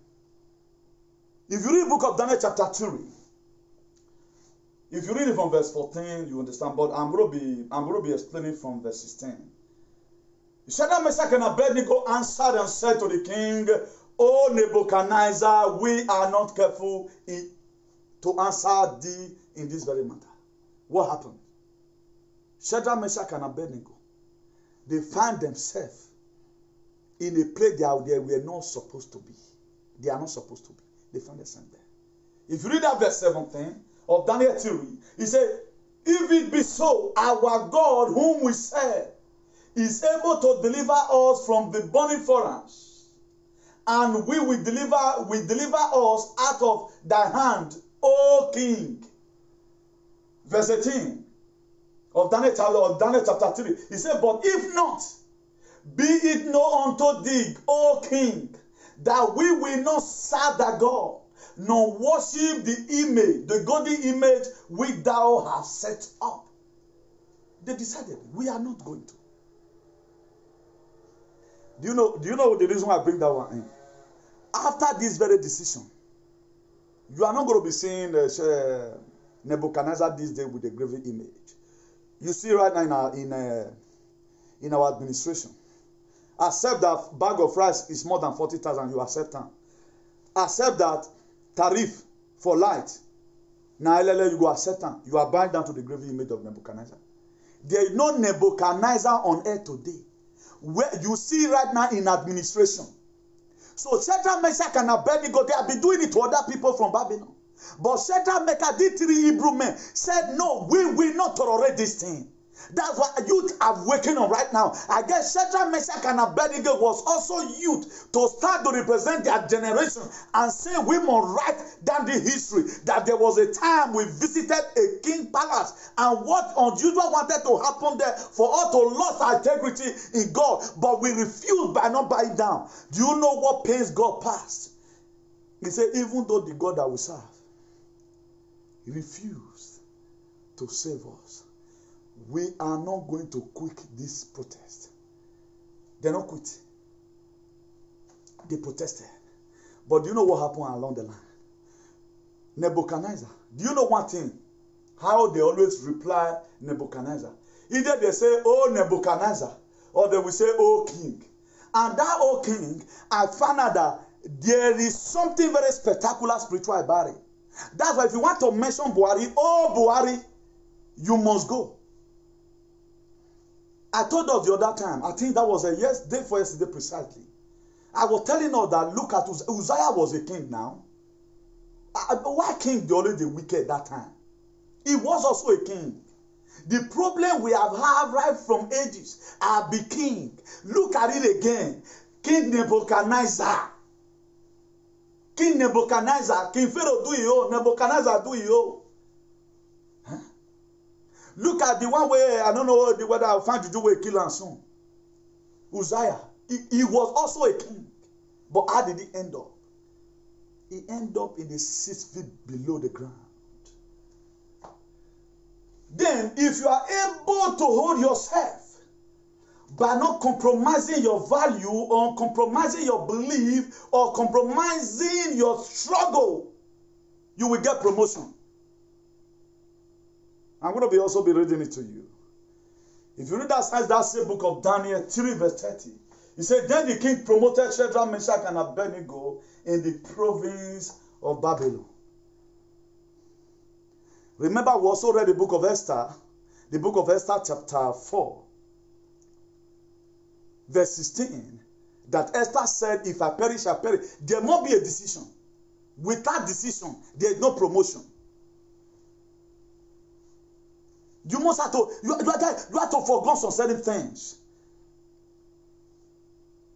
Speaker 2: If you read the book of Daniel chapter 3, if you read it from verse 14, you understand. But I'm going to be explaining from verse 16. Shadrach, Meshach, and Abednego answered and said to the king, O Nebuchadnezzar, we are not careful to answer thee in this very matter. What happened? Shadrach, Meshach, and Abednego, they find themselves in a place they were not supposed to be. They are not supposed to be. They find themselves there. If you read that verse 17 of Daniel 3, he said, if it be so, our God whom we serve is able to deliver us from the burning furnace, and we will deliver us out of thy hand, O King. Verse 18 of Daniel chapter 3. He said, but if not, be it known unto thee, O King, that we will not serve thy God, nor worship the image, the golden image which thou hast set up. They decided, we are not going to. Do you know the reason why I bring that one in? After this very decision, you are not going to be seeing Nebuchadnezzar this day with a graven image. You see right now in our administration, accept that bag of rice is more than 40,000, you accept them. Accept that tariff for light Now you go accept them. You are bowing down to the graven image of Nebuchadnezzar. There is no Nebuchadnezzar on earth today. Where you see right now in administration. So Shadrach, Meshach, and Abednego, they have been doing it to other people from Babylon. But Shadrach, Meshach, these three Hebrew men said, no, we will not tolerate this thing. That's what youth are waking up right now. I guess Shadrach, Meshach, and Abednego was also youth to start to represent their generation and say we must write down the history that there was a time we visited a king palace and what unusual wanted to happen there for us to lose our integrity in God, but we refused by not bowing down. Do you know what pains God passed? He said, even though the God that we serve, he refused to save us. We are not going to quit this protest. They not quit. They protested. But do you know what happened along the line? Nebuchadnezzar. Do you know one thing? How they always reply Nebuchadnezzar. Either they say, oh Nebuchadnezzar, or they will say, oh king. And that oh king, I found out that there is something very spectacular spiritual about it. That's why if you want to mention Buhari, oh Buhari, you must go. I told us the other time, I think that was a day for yesterday precisely. I was telling us that look at Uzziah was a king now. Why king the only the wicked that time? He was also a king. The problem we have had right from ages, I be king. Look at it again. King Nebuchadnezzar. King Nebuchadnezzar. King Pharaoh do it, Nebuchadnezzar do it. Look at the one where, I don't know whether I'll find you do a kill and soon. Uzziah. He was also a king. But how did he end up? He ended up in the 6 feet below the ground. Then, if you are able to hold yourself by not compromising your value or compromising your belief or compromising your struggle, you will get promotion. I'm going to also be reading it to you. If you read that same book of Daniel 3 verse 30, he said, then the king promoted Shadrach, Meshach, and Abednego in the province of Babylon. Remember, we also read the book of Esther chapter 4, verse 16, that Esther said, if I perish, I perish. There must be a decision. Without decision, there is no promotion. You must have to, you have to forgo some certain things.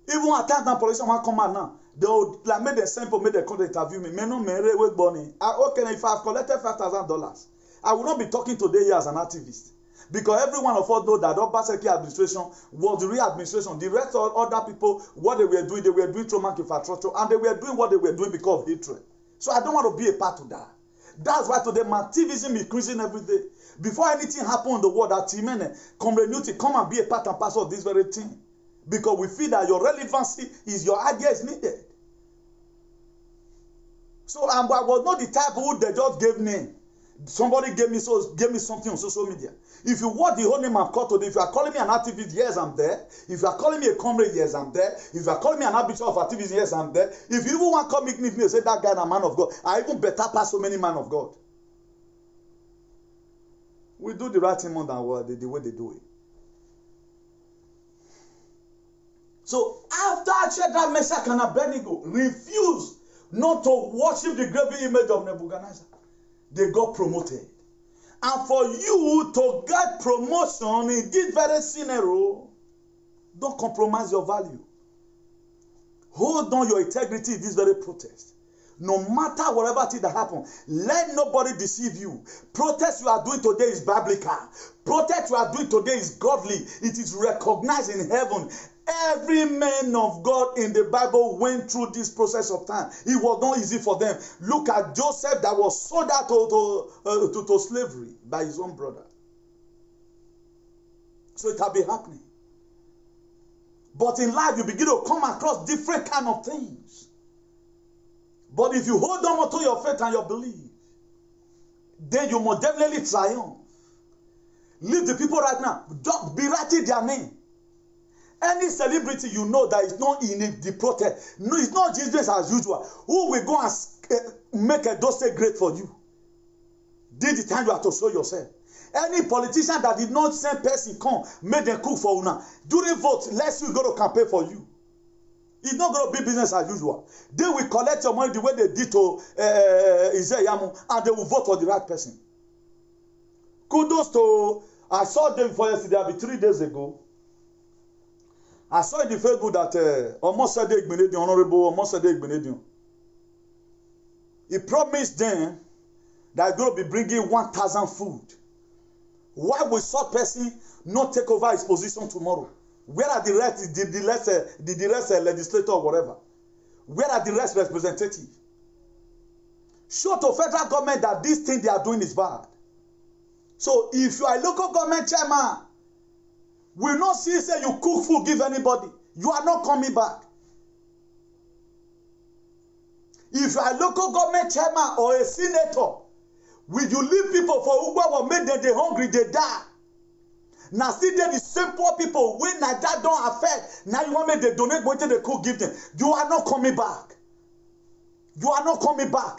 Speaker 2: Even at times now, politicians want to come out now. They will like make the sample, make the call interview me. Okay, if I have collected $5,000, I will not be talking today here as an activist. Because every one of us know that the Obaseki administration was the real administration. The rest of other people, what they were doing traumatic infrastructure, and they were doing what they were doing because of hatred. So I don't want to be a part of that. That's why today my activism is increasing every day. Before anything happens in the world, that come and be a part and parcel of this very thing. Because we feel that your relevancy is your idea is needed. So I was not the type who they just gave name. Somebody gave me something on social media. If you want the whole name I've called today, if you are calling me an activist, yes, I'm there. If you are calling me a comrade, yes, I'm there. If you are calling me an arbiter of activism, yes, I'm there. If you even want to call me and say that guy is a man of God, I even better pass so many men of God. We do the right thing more than the way they do it. So after Shadrach, Meshach, and Abednego refused not to worship the graven image of Nebuchadnezzar, they got promoted. And for you to get promotion in this very scenario, don't compromise your value. Hold on your integrity in this very protest. No matter whatever thing that happens, let nobody deceive you. Protest you are doing today is biblical. Protest you are doing today is godly. It is recognized in heaven. Every man of God in the Bible went through this process of time. It was not easy for them. Look at Joseph that was sold out to slavery by his own brother. So it can be happening. But in life, you begin to come across different kind of things. But if you hold on to your faith and your belief, then you must definitely triumph. Leave the people right now. Don't be writing their name. Any celebrity you know that is not in the protest, no, it's not business as usual. Who will go and make a dossier great for you? This is the time you have to show yourself. Any politician that did not send person come, make them cook for una. During vote, let's you go to campaign for you. It's not going to be business as usual. They will collect your money the way they did to Izeyamu, and they will vote for the right person. Kudos to, I saw them for yesterday, I'll be 3 days ago. I saw in the Facebook that almost said the Honorable, almost said the he promised them that he's going to be bringing 1,000 food. Why will such person not take over his position tomorrow? Where are the rest, the rest legislator or whatever? Where are the rest representatives? Show to federal government that this thing they are doing is bad. So if you are a local government chairman, will not see say you cook food, give anybody. You are not coming back. If you are a local government chairman or a senator, will you leave people for Uber or make them they hungry, they die? Now see there the same poor people when that don't affect. Now you want me to donate what they could give them. You are not coming back. You are not coming back.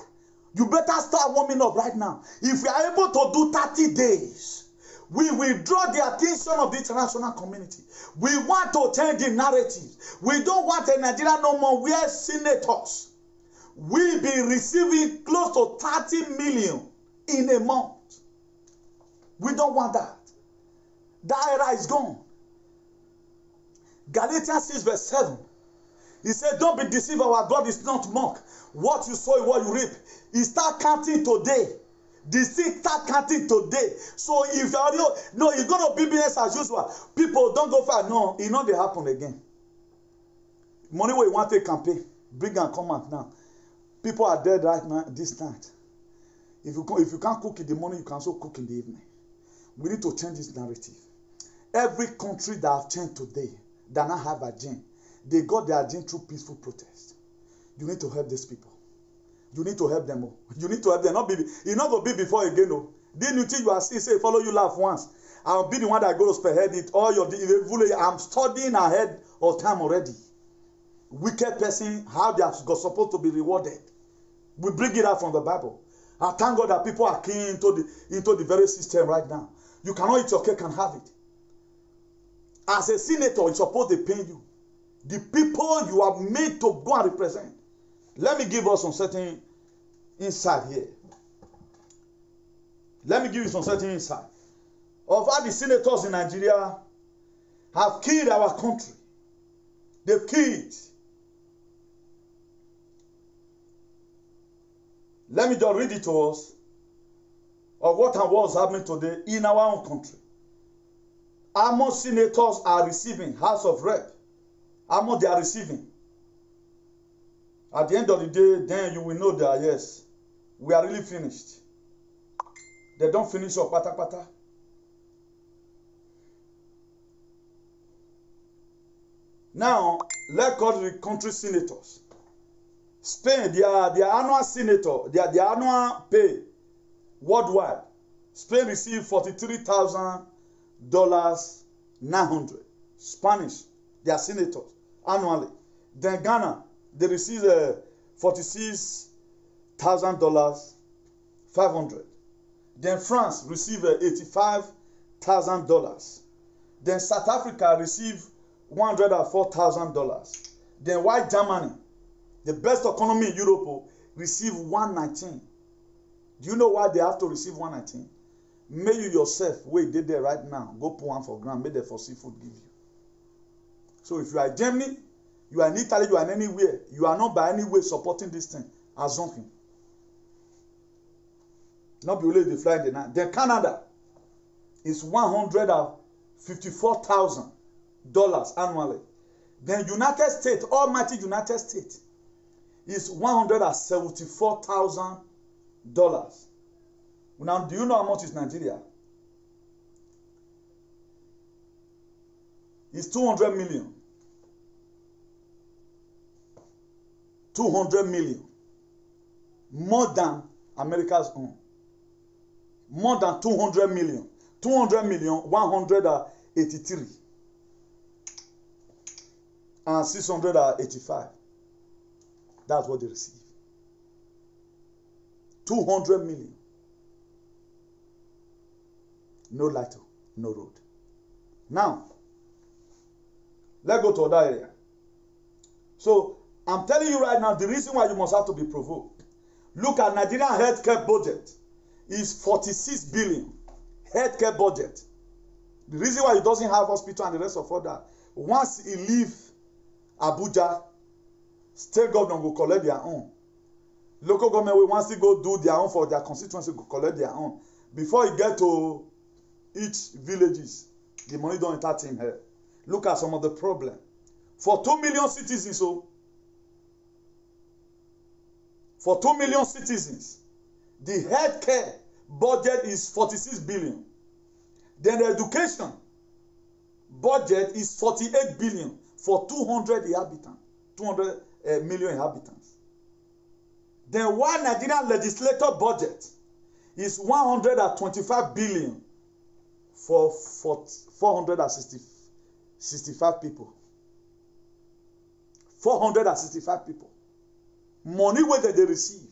Speaker 2: You better start warming up right now. If you are able to do 30 days, we will draw the attention of the international community. We want to change the narrative. We don't want a Nigeria no more where senators will be receiving close to 30 million in a month. We don't want that. That era is gone. Galatians 6 verse 7. He said, don't be deceived, our God is not mocked. What you sow is what you reap. He start counting today. The seed start counting today. So if you are no, it's going to be business as usual. People don't go far. No, it not they happen again. Money where you want to campaign, bring and come out now. People are dead right now this night. If you can't cook in the morning, you can also cook in the evening. We need to change this narrative. Every country that have changed today, that now have a gene, they got their gene through peaceful protest. You need to help these people. You need to help them. You need to help them. Not be, it's not going to be before again. No. Then you think you are still say follow you laugh once. I'll be the one that go to spearhead it. All your I'm studying ahead of time already. Wicked person, how they are supposed to be rewarded. We bring it out from the Bible. I thank God that people are keen into the very system right now. You cannot eat your cake and have it. As a senator, it's supposed to pay you. The people you are made to go and represent. Let me give us some certain insight here. Let me give you some certain insight of how the senators in Nigeria have killed our country. They've killed. Let me just read it to us of what and what is happening today in our own country. How much senators are receiving House of Rep? How much they are receiving? At the end of the day, then you will know that yes, we are really finished. They don't finish up pata pata. Now, let's call the country senators. Spain, their annual senator, their annual pay worldwide. Spain received $43,900. Spanish, their senators annually. Then Ghana, they receive $46,500. Then France received $85,000. Then South Africa received $104,000. Then white Germany, the best economy in Europe, received 119. Do you know why they have to receive 119? May you yourself, wait, they there right now, go put one for ground, may they for seafood give you. So if you are in Germany, you are in Italy, you are in anywhere, you are not by any way supporting this thing as something. Not be only the fly the night. Then Canada is $154,000 annually. Then United States, almighty United States, is $174,000. Now, do you know how much is Nigeria? It's 200 million. 200 million. More than America's own. More than 200 million. 200 million, 183. And 685. That's what they receive. 200 million. no light, no road. Now, let's go to other area. So, I'm telling you right now, the reason why you must have to be provoked. Look at Nigerian healthcare budget is 46 billion. Healthcare budget. The reason why he doesn't have hospital and the rest of other, once he leave Abuja, state government will collect their own. Local government will once they go do their own for their constituency, will collect their own. Before he get to each villages, the money don't enter him here. Look at some of the problem. For 2 million citizens, for 2 million citizens, the healthcare budget is 46 billion. Then the education budget is 48 billion for 200 inhabitants, 200 million inhabitants. Then one Nigerian legislator budget is 125 billion for 465 people. 465 people. Money where they receive.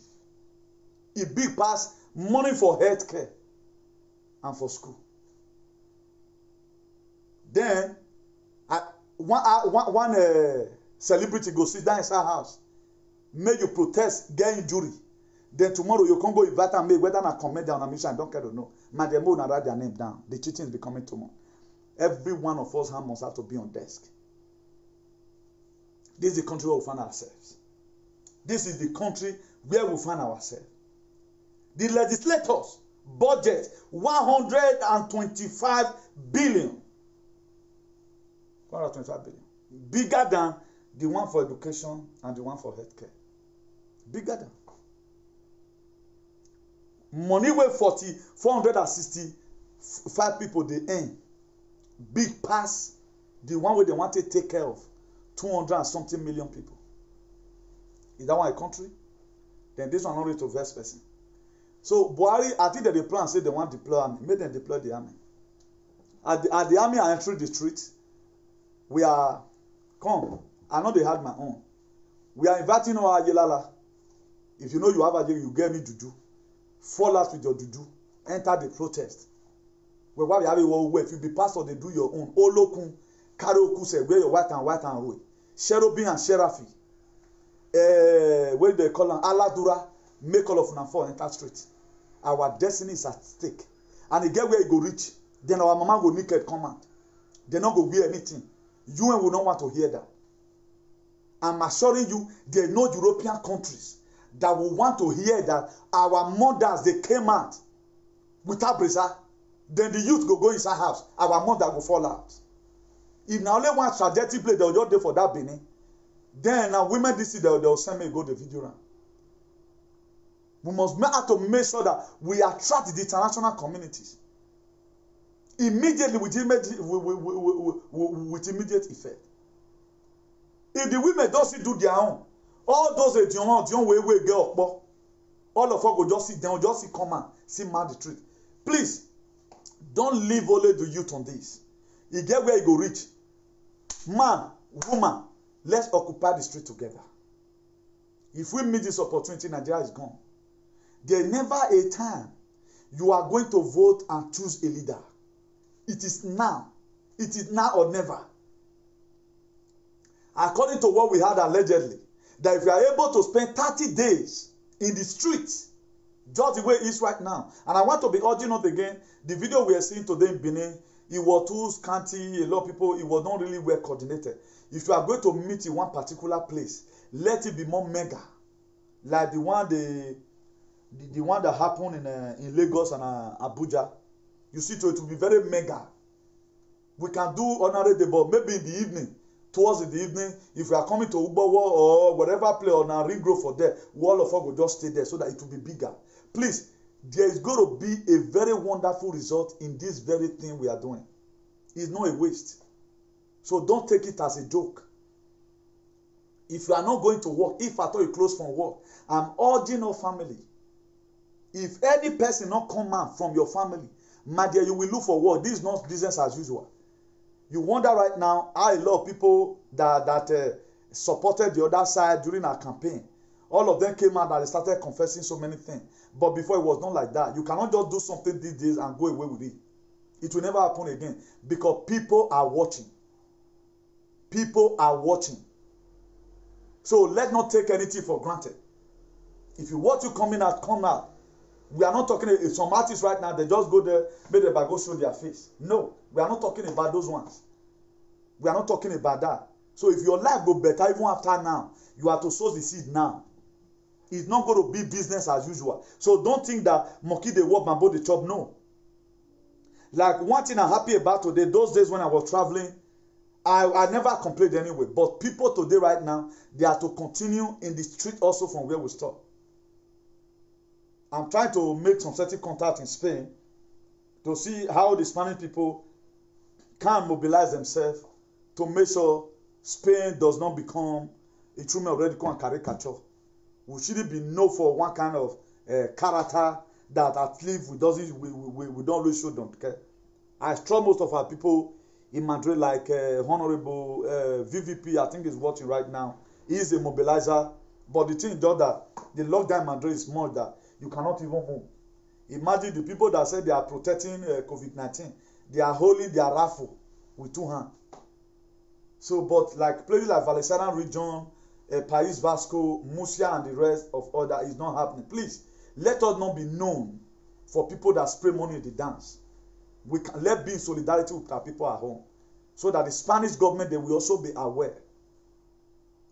Speaker 2: It big pass money for healthcare and for school. Then one celebrity go sit down inside house, make you protest, get injury. Then tomorrow you can go invite and make whether I comment down on mission, I don't care to know. Mademo na write their name down. The cheating is becoming too much. Every one of us must have to be on desk. This is the country where we find ourselves. This is the country where we find ourselves. The legislators budget 125 billion. 125 billion. Bigger than the one for education and the one for healthcare. Bigger than. Money where 465 people they earn. Big pass the one where they want to take care of 200 and something million people. Is that one a country? Then this one not ready to verse person. So Buhari, I think that they plan say they want to deploy army. Make them deploy the army. At the army are entering the street. We are come. I know they had my own. We are inviting our Yelala. If you know you have a you get me juju. Fall out with your juju. Enter the protest. Well, why we have a war? If you be pastor, they do your own. Olokun, Karoku say wear your white and road. Cherubim and Seraphim. What they call them? Aladura. Make all of them fall enter street. Our destiny is at stake. And you get where you go reach. Then our mama go naked command. They not go wear anything. You will not want to hear that. I'm assuring you, there are no European countries that will want to hear that our mothers, they came out without brazier. Then the youth go inside house. Our mother go fall out. If now only one tragedy play, they'll just there for that Benin. Then now women this they'll send me go the video round. We must have to make sure that we attract the international communities. Immediately with immediate effect. If the women don't do their own, all those way get up, all of us go just sit down, just see come and see mad the truth. Please, don't leave only the youth on this. You get where you go reach. Man, woman, let's occupy the street together. If we miss this opportunity, Nigeria is gone. There's never a time you are going to vote and choose a leader. It is now. It is now or never. According to what we had allegedly, that if you are able to spend 30 days in the streets, just the way it is right now, and I want to be urging us again, the video we are seeing today in Benin, it was too scanty, a lot of people, it was not really well coordinated. If you are going to meet in one particular place, let it be more mega, like the one that happened in Lagos and Abuja. You see, it will be very mega. We can do honorary day, but maybe in the evening, towards the evening, if we are coming to Ugbo or whatever place on our ring road for there, all of us will just stay there so that it will be bigger. Please, there is going to be a very wonderful result in this very thing we are doing. It's not a waste. So don't take it as a joke. If you are not going to work, if at all you close from work, I'm urging our family. If any person not come out from your family, my dear, you will look for work. This is not business as usual. You wonder right now how a lot of people that supported the other side during our campaign, all of them came out and they started confessing so many things. But before, it was not like that. You cannot just do something these days and go away with it. It will never happen again because people are watching. People are watching. So let's not take anything for granted. If you want you coming out, come out. We are not talking about some artists right now, they just go there, make the bag go show their face. No, we are not talking about those ones. We are not talking about that. So if your life go better even after now, you have to sow the seed now. It's not going to be business as usual. So don't think that monkey they walk, bamboo they chop. No. Like one thing I'm happy about today, those days when I was traveling, I never complained anyway. But people today right now, they have to continue in the street also from where we stop. I'm trying to make some certain contact in Spain to see how the Spanish people can mobilize themselves to make sure Spain does not become a true radical and caricature. We shouldn't be known for one kind of character that at least we don't really show don't care. I trust most of our people in Madrid, like Honorable VVP, I think is watching right now. He is a mobilizer, but the thing is that the lockdown in Madrid is more that you cannot even move. Imagine the people that say they are protecting COVID-19. They are holding their rifle with two hands. So, but like places like Valenciana region, País Vasco, Murcia, and the rest of other is not happening. Please, let us not be known for people that spray money in the dance. We can let be in solidarity with our people at home, so that the Spanish government they will also be aware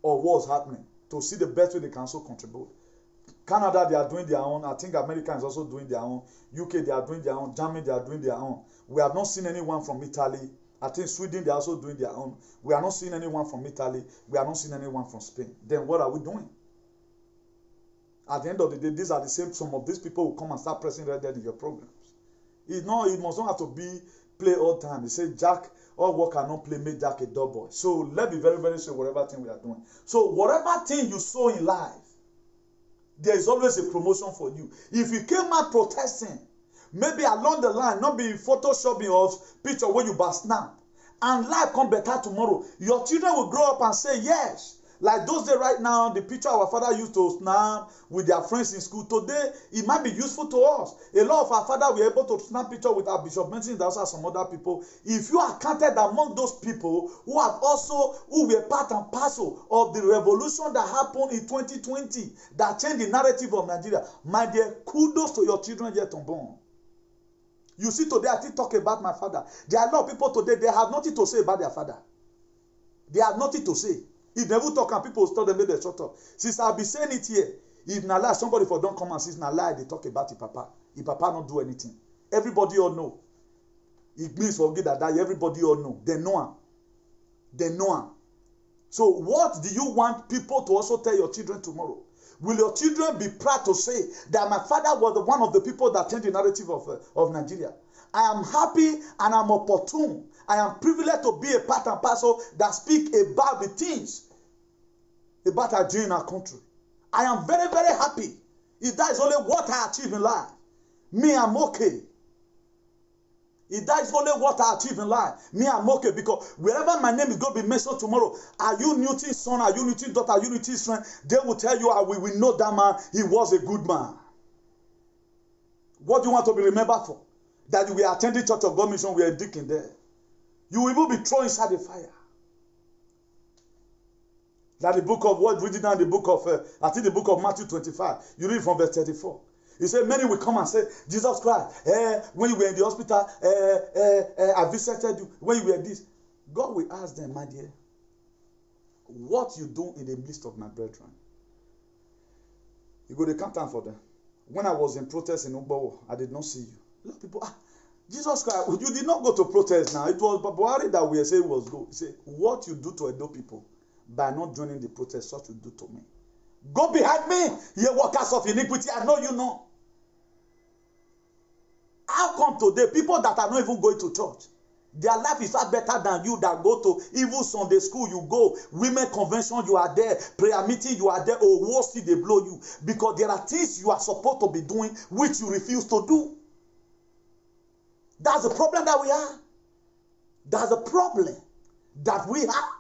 Speaker 2: of what's happening to see the best way they can also contribute. Canada, they are doing their own. I think America is also doing their own. UK, they are doing their own. Germany, they are doing their own. We have not seen anyone from Italy. I think Sweden, they are also doing their own. We are not seeing anyone from Italy. We are not seeing anyone from Spain. Then what are we doing? At the end of the day, these are the same. Some of these people will come and start pressing red dead in your programs. It must not have to be play all the time. They say Jack, all work cannot play, make Jack a dull boy. So let's be very, very sure whatever thing we are doing. So whatever thing you sow in life, there is always a promotion for you. If you came out protesting, maybe along the line, not be photoshopping of picture where you bust snap, and life come better tomorrow, your children will grow up and say yes. Like those days right now, the picture our father used to snap with their friends in school. Today, it might be useful to us. A lot of our father were able to snap picture with our Bishop Benson, that's also some other people. If you are counted among those people who were part and parcel of the revolution that happened in 2020, that changed the narrative of Nigeria, my dear, kudos to your children yet unborn. You see, today I still talk about my father. There are a lot of people today, they have nothing to say about their father. They have nothing to say. If they will talk and people will tell them, they shut up. Since I'll be saying it here, if na lie, somebody for don't come and say na lie, they talk about the papa. If papa not do anything. Everybody all know. It means forget that everybody all know. They know him. They know him. So what do you want people to also tell your children tomorrow? Will your children be proud to say that my father was one of the people that changed the narrative of Nigeria? I am happy and I'm opportune. I am privileged to be a part and parcel that speak about the things about our doing in our country. I am very, very happy. If that is only what I achieve in life, me, I'm okay. If that is only what I achieve in life, me, I'm okay. Because wherever my name is going to be mentioned tomorrow, are you Newton's son, are you Newton's daughter, are you Newton's friend, they will tell you, we will know that man, he was a good man. What do you want to be remembered for? That you were attending Church of God Mission, we are deacon there. You will even be thrown inside the fire. Like the book of what reading down the book of I think the book of Matthew 25. You read from verse 34. He said, many will come and say, Jesus Christ, when you were in the hospital, I visited you. When you were this, God will ask them, my dear, what you do in the midst of my brethren? You go to count time for them. When I was in protest in Ugbo, I did not see you. A lot of people, Jesus Christ, you did not go to protest now. It was Buhari that we say was go. He said, what you do to Edo people by not joining the protest, such you do to me. Go behind me, ye workers of iniquity. I know you know. How come today people that are not even going to church, their life is far better than you that go to even Sunday school, you go, women convention, you are there, prayer meeting, you are there, or worse, they blow you. Because there are things you are supposed to be doing which you refuse to do. That's the problem that we have. That's the problem that we have.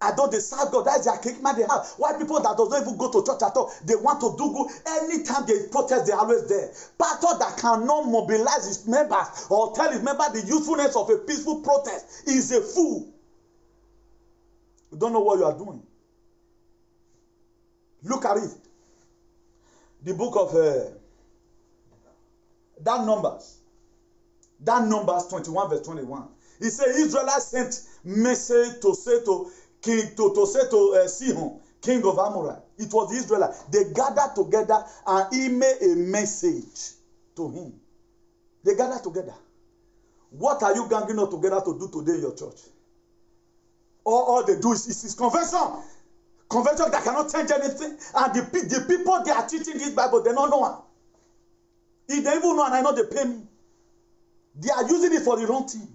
Speaker 2: I don't they serve God. That's their cake man they have. Why people that does not even go to church at all, they want to do good. Anytime they protest, they're always there. Pastor that cannot mobilize his members or tell his members the usefulness of a peaceful protest is a fool. You don't know what you are doing. Look at it. The book of that Numbers 21 verse 21. He said Israelites sent message to say to Sihon, king of Amorite. It was the Israelites. They gathered together and he made a message to him. They gathered together. What are you ganging up together to do today in your church? All they do is convention. Convention that cannot change anything. And the people they are teaching this Bible, they don't know. If they even know and I know they pay me. They are using it for the wrong thing.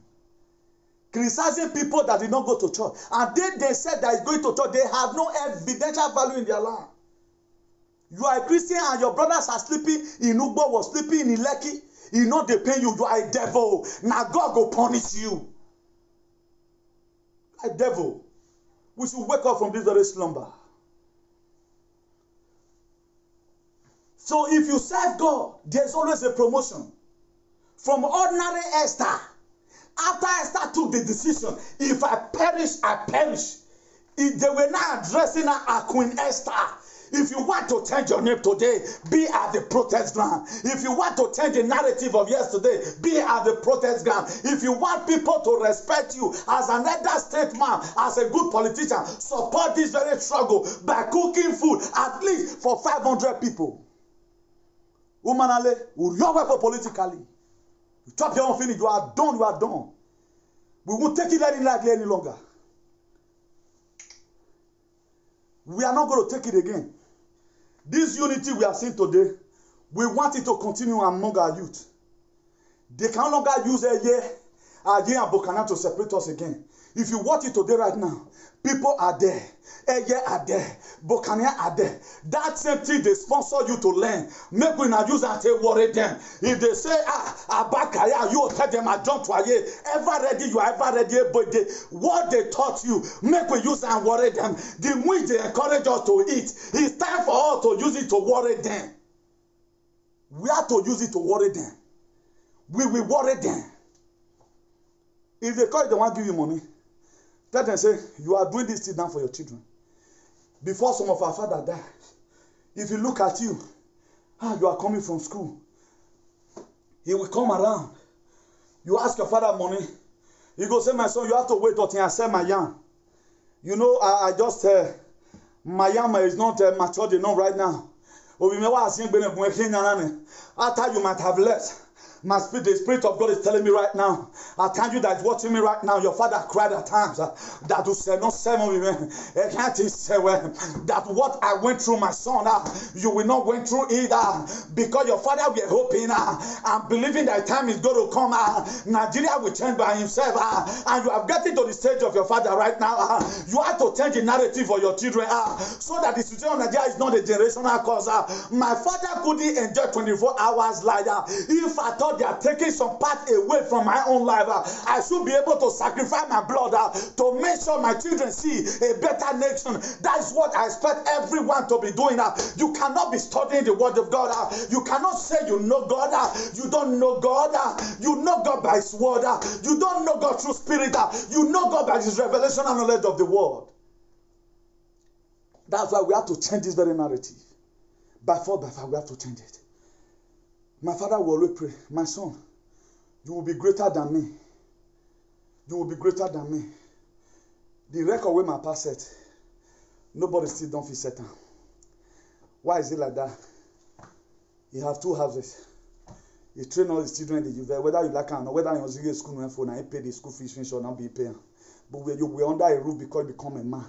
Speaker 2: Criticizing people that did not go to church. And they said that is going to church. They have no evidential value in their life. You are a Christian and your brothers are sleeping in Ugbo, was sleeping in Lekki. You know they pay you. You are a devil. Now God will punish you. A devil. We should wake up from this very slumber. So if you serve God, there's always a promotion. From ordinary Esther. After Esther took the decision, if I perish, I perish. If they were not addressing her as Queen Esther. If you want to change your name today, be at the protest ground. If you want to change the narrative of yesterday, be at the protest ground. If you want people to respect you as an elder statesman, as a good politician, support this very struggle by cooking food at least for 500 people. Umanale, you work politically. You chop your own finish, you are done, you are done. We won't take it any lightly any longer. We are not going to take it again. This unity we are seeing today, we want it to continue among our youth. They can no longer use Eye and Bokana to separate us again. If you watch it today right now, people are there. Eye are there. Bokania are there. That same thing they sponsor you to learn. Make we not use and say worry them. If they say, Abakaya, you tell them, I don't worry. Ever ready, you are ever ready. But what they taught you, make we use and worry them. The which they encourage us to eat. It's time for us to use it to worry them. We have to use it to worry them. We will worry them. If they call it, they want to give you money. Tell them, say, you are doing this thing now for your children. Before some of our father died, if you look at you, you are coming from school. He will come around. You ask your father money. He goes, say, my son, you have to wait until I sell my yam. You know, I just, my yam is not matured enough right now. After you might have left. The Spirit of God is telling me right now. I tell you that is watching me right now. Your father cried at times that you say, no, that what I went through, my son, you will not went through either. Because your father will hoping and believing that time is going to come. Nigeria will change by himself. And you have gotten to the stage of your father right now. You have to change the narrative for your children so that the situation of Nigeria is not a generational cause. My father couldn't enjoy 24 hours like that. If I thought they are taking some part away from my own life, I should be able to sacrifice my blood to make sure my children see a better nation. That is what I expect everyone to be doing. You cannot be studying the word of God. You cannot say you know God. You don't know God. You know God by his word. You don't know God through spirit. You know God by his revelation and knowledge of the word. That's why we have to change this very narrative. By force, by fire, we have to change it. My father will always pray, my son, you will be greater than me. You will be greater than me. The record where my past said, nobody still don't feel certain. Why is it like that? He have 2 houses. He train all his children in the university, whether you like it or not, whether you're in school or phone, and he pay the school fees, finish or not be paying. But you will under a roof because you become a man.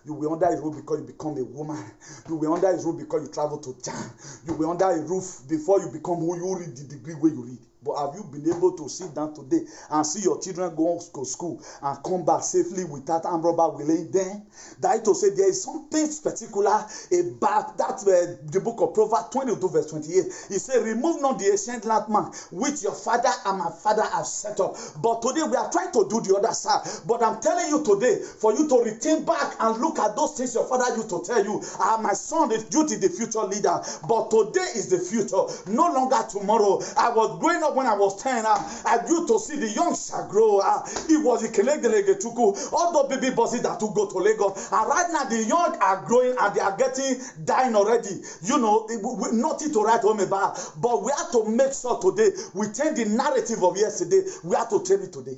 Speaker 2: You will under his roof because you become a woman. You will under his roof because you travel to town. You will under a roof before you become who you read the degree where you read. But have you been able to sit down today and see your children go to school and come back safely without armed robber willing them? That is to say, there is something particular about that the book of Proverbs 22 verse 28. He said, remove not the ancient landmark which your father and my father have set up. But today we are trying to do the other side. But I'm telling you today, for you to return back and look at those things your father used to tell you, my son, the youth is the future leader. But today is the future, no longer tomorrow. I was growing up when I was 10, I used to see the young shall grow. It was the Kelegelegetuku, all the baby bosses that to go to Lagos. And right now the young are growing and they are getting dying already. You know, nothing to write home about. But we have to make sure today we change the narrative of yesterday. We have to change it today.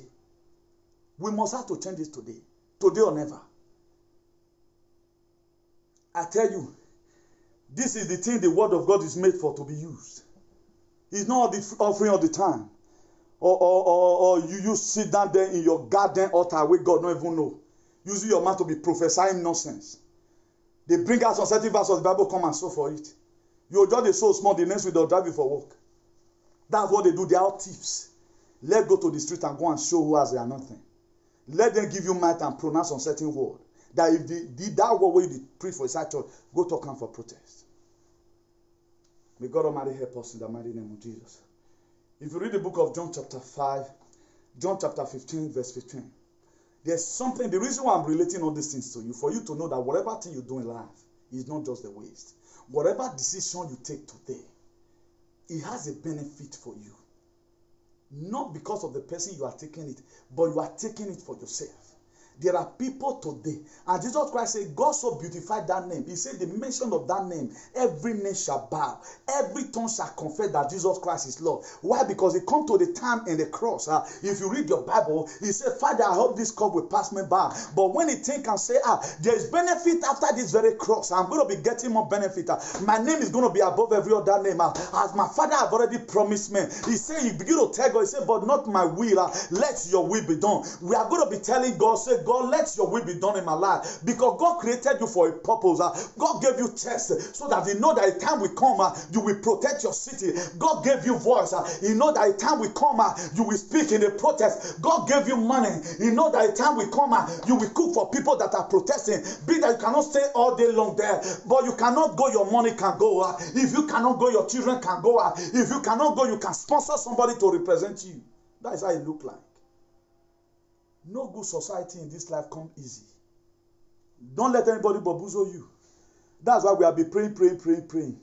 Speaker 2: We must have to change it today. Today or never. I tell you, this is the thing the word of God is made for, to be used. It's not the offering of the time. Or you sit down there in your garden altar where God don't even know. Using your mouth to be prophesying nonsense. They bring out some certain verse of the Bible, come and sow for it. You're just so small, the next week they'll drive you for work. That's what they do. They are thieves. Let go to the street and go and show who has the anointing. Let them give you might and pronounce some certain word. That if they did that word where you preach for a side church, go to come for protest. May God Almighty help us in the mighty name of Jesus. If you read the book of John chapter 5, John chapter 15, verse 15, there's something, the reason why I'm relating all these things to you, for you to know that whatever thing you do in life is not just a waste. Whatever decision you take today, it has a benefit for you. Not because of the person you are taking it, but you are taking it for yourself. There are people today, and Jesus Christ said, God so beautified that name. He said, the mention of that name, every name shall bow, every tongue shall confess that Jesus Christ is Lord. Why? Because it comes to the time in the cross. If you read your Bible, he said, Father, I hope this cup will pass me by. But when he think and say, there is benefit after this very cross, I'm going to be getting more benefit. My name is going to be above every other name. As my Father have already promised me. He said, you begin to tell God, he said, but not my will, let your will be done. We are going to be telling God, say, God, let your will be done in my life. Because God created you for a purpose. God gave you chest so that you know that a time will come, you will protect your city. God gave you voice. You know that a time will come, you will speak in a protest. God gave you money. You know that a time will come, you will cook for people that are protesting. Be that you cannot stay all day long there, but you cannot go, your money can go. If you cannot go, your children can go. If you cannot go, you can sponsor somebody to represent you. That is how it look like. No good society in this life come easy. Don't let anybody baboozle you. That's why we have been praying.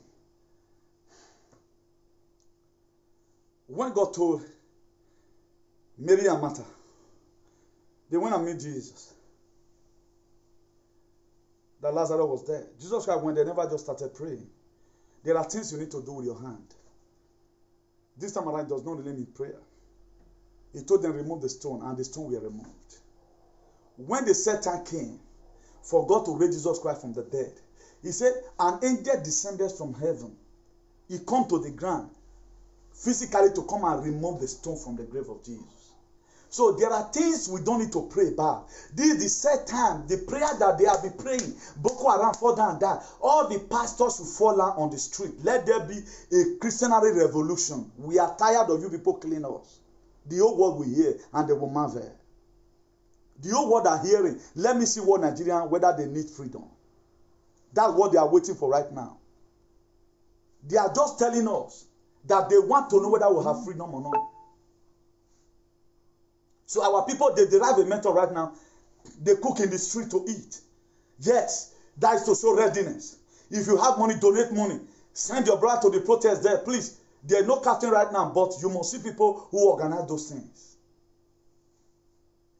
Speaker 2: When God told Mary and Martha, they went and meet Jesus, that Lazarus was dead. Jesus Christ, when they never just started praying, there are things you need to do with your hand. This time around, does not really need prayer. He told them, remove the stone, and the stone were removed. When the set time came for God to raise Jesus Christ from the dead, he said, an angel descended from heaven. He come to the ground physically to come and remove the stone from the grave of Jesus. So there are things we don't need to pray about. This is the set time, the prayer that they have been praying. Boko Haram fall down and die. All the pastors should fall down on the street. Let there be a Christianary revolution. We are tired of you people killing us. The whole world will hear and they will marvel. The whole world are hearing. Let me see what Nigerians, whether they need freedom. That's what they are waiting for right now. They are just telling us that they want to know whether we have freedom or not. So our people, they derive a method right now. They cook in the street to eat. Yes, that is to show readiness. If you have money, donate money. Send your brother to the protest there, please. There is no captain right now, but you must see people who organize those things.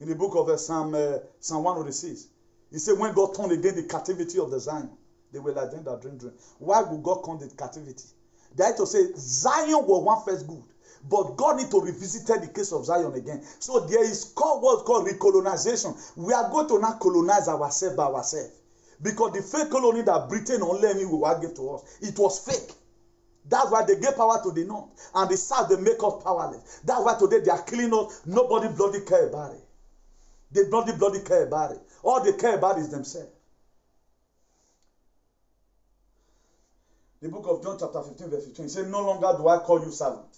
Speaker 2: In the book of Psalm 106, he said, when God turned again the captivity of the Zion, they were like them that drink. Why would God come the captivity? They had to say, Zion was one first good, but God need to revisit the case of Zion again. So there is what's called recolonization. We are going to now colonize ourselves by ourselves. Because the fake colony that Britain only will give to us, it was fake. That's why they gave power to the north. And the south, they make us powerless. That's why today they are killing us. Nobody bloody care about it. They bloody care about it. All they care about is themselves. The book of John chapter 15 verse 15 says, no longer do I call you servant.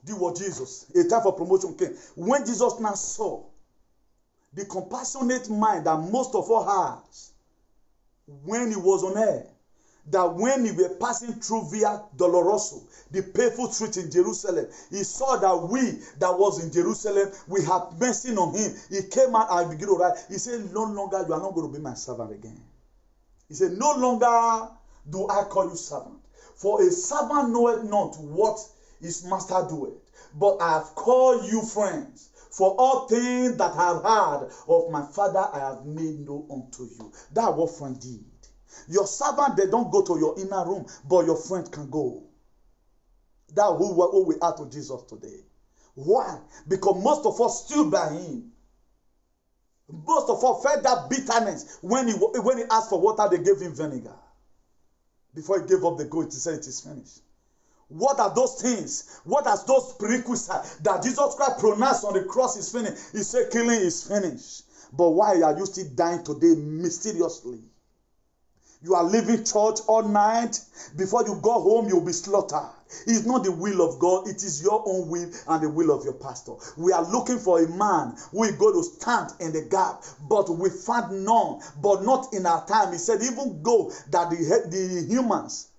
Speaker 2: This was Jesus. A time for promotion came. When Jesus now saw the compassionate mind that most of us has when he was on earth, that when he were passing through Via Dolorosa, the painful street in Jerusalem, he saw that we that was in Jerusalem, we had mercy on him. He came out and began to write. He said, no longer, you are not going to be my servant again. He said, no longer do I call you servant. For a servant knoweth not what his master doeth. But I have called you friends. For all things that I have heard of my Father, I have made known unto you. That's what friend did. Your servant, they don't go to your inner room, but your friend can go. That's who we are to Jesus today. Why? Because most of us stood by him. Most of us felt that bitterness when he asked for water, they gave him vinegar. Before he gave up the ghost, he said it is finished. What are those things? What are those prerequisites that Jesus Christ pronounced on the cross is finished? He said killing is finished. But why are you still dying today mysteriously? You are leaving church all night. Before you go home, you'll be slaughtered. It's not the will of God. It is your own will and the will of your pastor. We are looking for a man who is going to stand in the gap. But we found none. But not in our time. He said, even though that the humans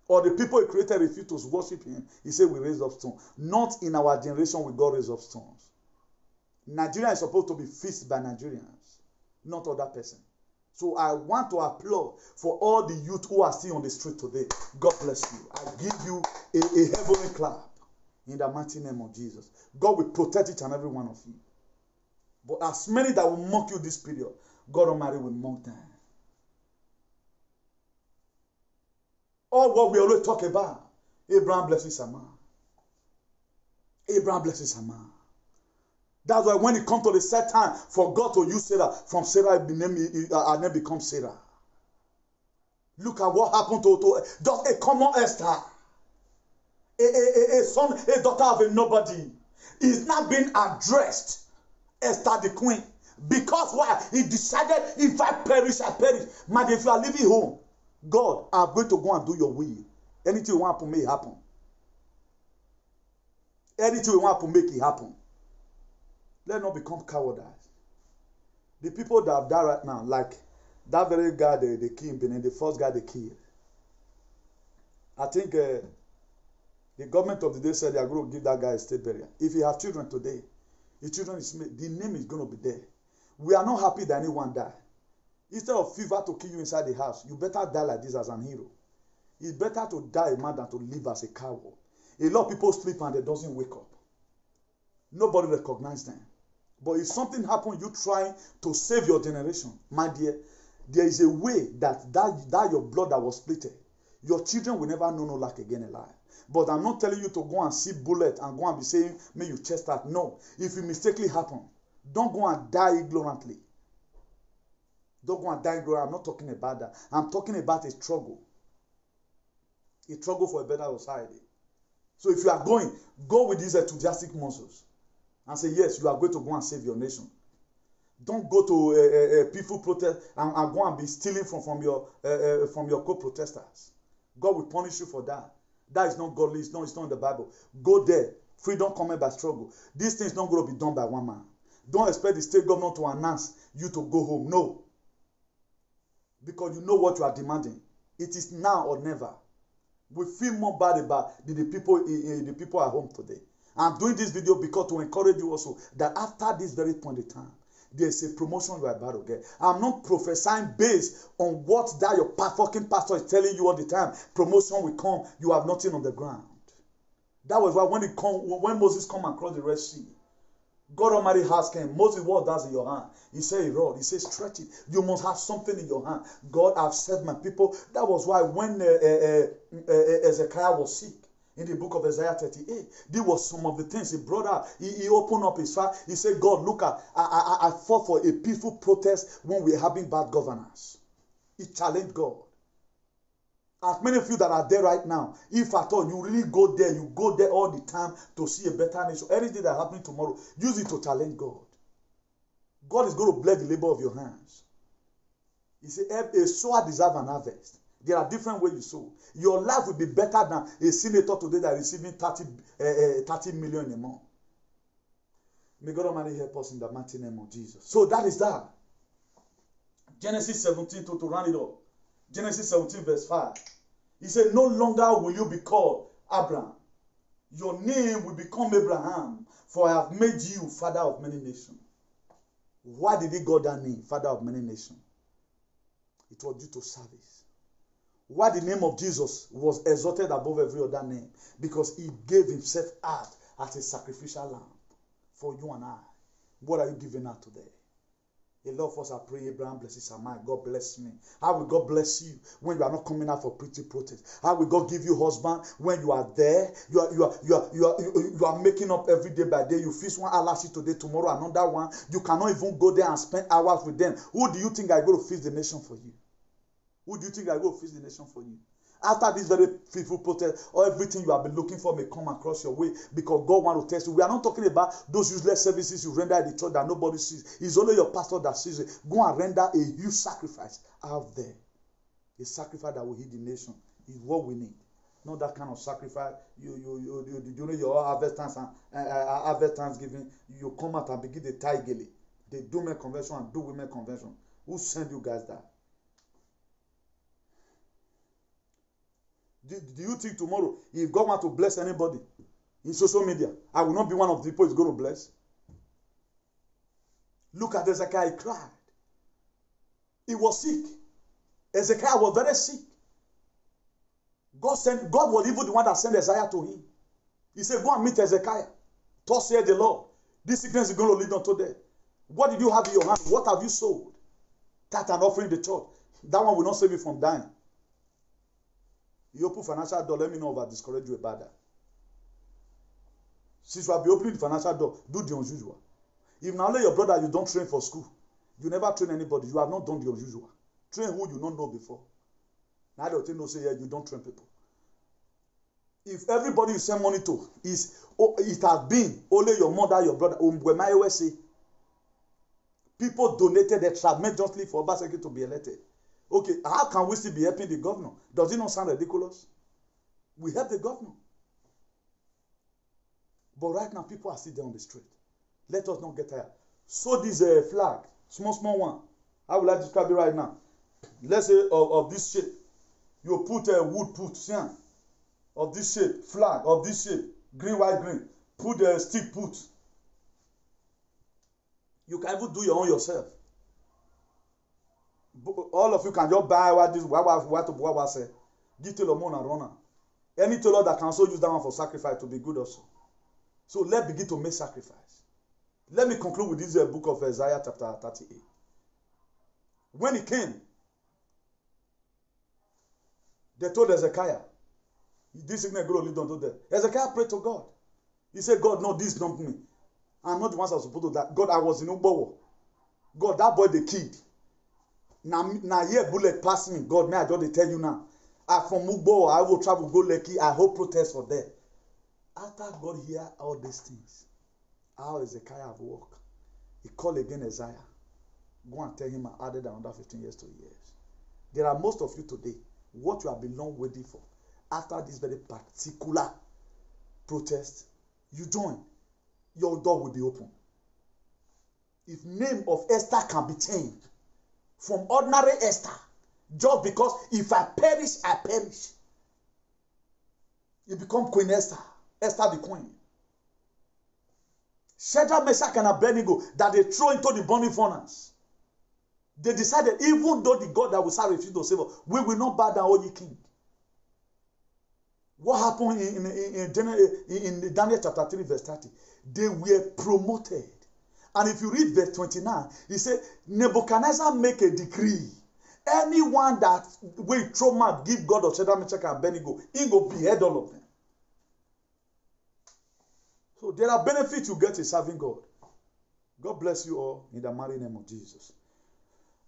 Speaker 2: or the people he created refuse to worship him, he said, we raise up stones. Not in our generation will God raise up stones. Nigeria is supposed to be fixed by Nigerians, not other person. So I want to applaud for all the youth who are still on the street today. God bless you. I give you a heavenly clap in the mighty name of Jesus. God will protect each and every one of you. But as many that will mock you this period, God Almighty will mock them. All what we always talk about, Abraham blesses a man. Abraham blesses a man. That's why when it comes to the set time for God to use Sarah, from Sarah, her name becomes Sarah. Look at what happened to just a common Esther. A son, a daughter of a nobody. Is not being addressed, Esther the queen. Because why? He decided, if I perish, I perish. Man, if you are leaving home, God, I'm going to go and do your will. Anything you want to make happen. Anything you want to make it happen. Let not become cowardice. The people that have died right now, like that very guy they killed in Benin, the first guy they killed. I think the government of the day said they are going to give that guy a state burial. If he has children today, his children the name is going to be there. We are not happy that anyone died. Instead of fever to kill you inside the house, you better die like this as an hero. It's better to die a man than to live as a coward. A lot of people sleep and they doesn't wake up. Nobody recognizes them. But if something happens, you try to save your generation, my dear, there is a way that your blood that was splitted, your children will never know no lack again alive. But I'm not telling you to go and see bullet and go and be saying, may you chest out. No. If it mistakenly happen, don't go and die ignorantly. Don't go and die ignorantly. I'm not talking about that. I'm talking about a struggle. A struggle for a better society. So if you are going, go with these enthusiastic muscles. And say, yes, you are going to go and save your nation. Don't go to a peaceful protest and go and be stealing from your co-protesters. God will punish you for that. That is not godly. It's not in the Bible. Go there. Freedom coming by struggle. These things not going to be done by one man. Don't expect the state government to announce you to go home. No. Because you know what you are demanding. It is now or never. We feel more bad about the people at home today. I'm doing this video because to encourage you also that after this very point in time, there's a promotion you are about to get. I'm not prophesying based on what that your fucking pastor is telling you all the time. Promotion will come. You have nothing on the ground. That was why when Moses come across the Red Sea, God Almighty asked him, Moses, what does in your hand? He said, a rod. He said, stretch it. You must have something in your hand. God, I've saved my people. That was why when Ezekiel was sick, in the book of Isaiah 38, there was some of the things he brought out. He opened up his heart. He said, God, look, I fought for a peaceful protest when we were having bad governance. He challenged God. As many of you that are there right now, if at all you really go there, you go there all the time to see a better nation. Anything that happens tomorrow, use it to challenge God. God is going to bless the labor of your hands. He said, a sower deserves an harvest. There are different ways you sow. Your life will be better than a senator today that is receiving 30 million a month. May God Almighty help us in the mighty name of Jesus. So that is that. Genesis 17, to round it up. Genesis 17 verse 5. He said, no longer will you be called Abraham. Your name will become Abraham, for I have made you father of many nations. Why did he call that name, father of many nations? It was due to service. Why the name of Jesus was exalted above every other name? Because he gave himself out as a sacrificial lamb for you and I. What are you giving out today? A lot of us are praying, Abraham blesses our mind. God bless me. How will God bless you when you are not coming out for pretty protest? How will God give you husband when you are there? You are making up every day by day. You feast one Alashi today, tomorrow another one. You cannot even go there and spend hours with them. Who do you think are going to feast the nation for you? Who do you think are going to feast the nation for you? After this very faithful protest, or everything you have been looking for may come across your way, because God wants to test you. We are not talking about those useless services you render at the church that nobody sees. It's only your pastor that sees it. Go and render a huge sacrifice out there. A sacrifice that will heal the nation is what we need. Not that kind of sacrifice. You know your harvest Thanksgiving. You come out and begin the tie gele. They do men convention and do women convention. Who send you guys that? Do you think tomorrow, if God wants to bless anybody in social media, I will not be one of the people he's going to bless? Look at Ezekiel, he cried. He was sick. Ezekiel was very sick. God was even the one that sent Isaiah to him. He said, go and meet Ezekiel. Thus saith the Lord, this sickness is going to lead unto death. What did you have in your hand? What have you sold? That and offering the church. That one will not save you from dying. You open financial door, let me know if I discourage you about that. Since you have been opening the financial door, do the unusual. If now let your brother, you don't train for school. You never train anybody. You have not done the unusual. Train who you don't know before. Now they'll tell you, say, yeah, you don't train people. If everybody you send money to it has been only your mother, your brother, say, people donated extravagantly for Obaseki to be elected. Okay, how can we still be helping the governor? Does it not sound ridiculous? We help the governor. But right now, people are still there on the street. Let us not get tired. So this flag, small one, how will I describe it right now? Let's say of this shape. You put a wood see, of this shape, flag of this shape, green, white, green. Put a stick put. You can even do your own yourself. All of you can just buy what say. Give tailor more and runner. Any tailor that can also use that one for sacrifice to be good also. So let's begin to make sacrifice. Let me conclude with this book of Isaiah chapter 38. When he came, they told Ezekiel, this sickness is going to lead unto death. Ezekiel prayed to God. He said, God, no, this don't me. I'm not the ones I was supposed to die. God, I was in Ugbowo. God, that boy, the kid. Now here bullet pass me. God, may I just tell you now. From Ugbowo, I will travel, go Lekki. I hope protest for that. After God hear all these things, how Ezekiel have worked, he called again Isaiah. Go and tell him I added another 15 years to years. There are most of you today, what you have been long waiting for, after this very particular protest, you join, your door will be open. If name of Esther can be changed from ordinary Esther, just because if I perish, I perish. You become Queen Esther. Esther the queen. Shadrach, Meshach, and Abednego that they throw into the burning furnace. They decided, even though the God that will serve refused to save us, we will not bow down, O ye king. What happened in Daniel chapter 3, verse 30? They were promoted. And if you read verse 29, he said, Nebuchadnezzar make a decree. Anyone that will throw mad, give God of Shadrach, Meshach, and Abednego, he will behead all of them. So there are benefits you get in serving God. God bless you all in the mighty name of Jesus.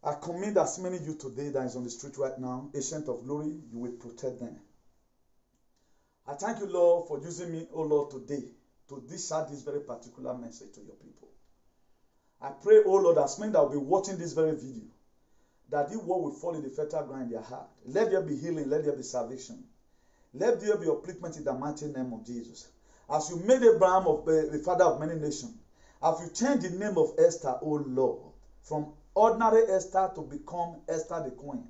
Speaker 2: I commend as many of you today that is on the street right now, Ancient of Glory, you will protect them. I thank you, Lord, for using me, oh Lord, today to discharge this very particular message to your people. I pray, oh Lord, as many that will be watching this very video, that the word will fall in the fertile ground in their heart. Let there be healing, let there be salvation. Let there be upliftment in the mighty name of Jesus. As you made Abraham the father of many nations, as you changed the name of Esther, O Lord, from ordinary Esther to become Esther the Queen.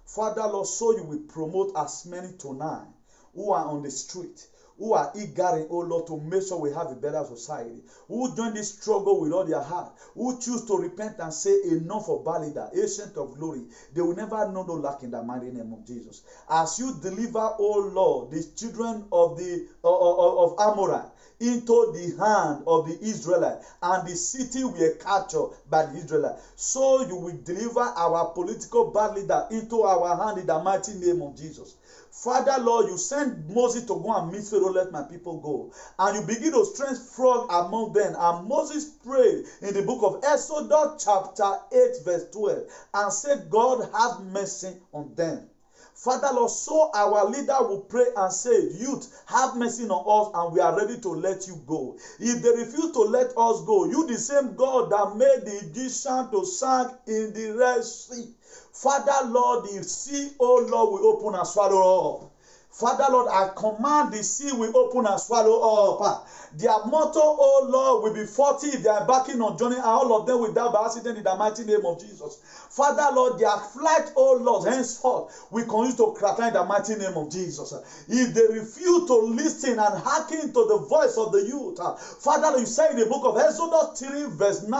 Speaker 2: Father, Lord, so you will promote as many tonight who are on the street, who are eager, oh Lord, to make sure we have a better society, who join this struggle with all their heart, who choose to repent and say enough of Balida, ancient of glory. They will never know no lack in the mighty name of Jesus. As you deliver, oh Lord, the children of of Amorah into the hand of the Israelites, and the city were captured by the Israelites, so you will deliver our political bad leader into our hand in the mighty name of Jesus. Father, Lord, you send Moses to go and meet Pharaoh, let my people go. And you begin to strengthen frog among them. And Moses prayed in the book of Exodus chapter 8 verse 12 and said, God have mercy on them. Father, Lord, so our leader will pray and say, youth, have mercy on us and we are ready to let you go. If they refuse to let us go, you the same God that made the Egyptians to sink in the Red Sea. Father, Lord, the sea, oh Lord, will open and swallow up. Father, Lord, I command the sea will open and swallow up. Their motto, oh Lord, will be 40 if they are embarking on journey, and all of them will die by accident in the mighty name of Jesus. Father, Lord, their flight, oh Lord, henceforth, we continue to crack in the mighty name of Jesus. If they refuse to listen and hearken to the voice of the youth, Father, Lord, you say in the book of Exodus 3 verse 9,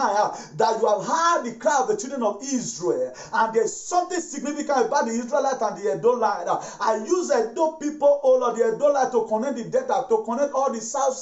Speaker 2: that you have heard the cry of the children of Israel, and there's something significant about the Israelites and the Edomites. I use Edo people, oh Lord, the Edomites to connect the data, to connect all the south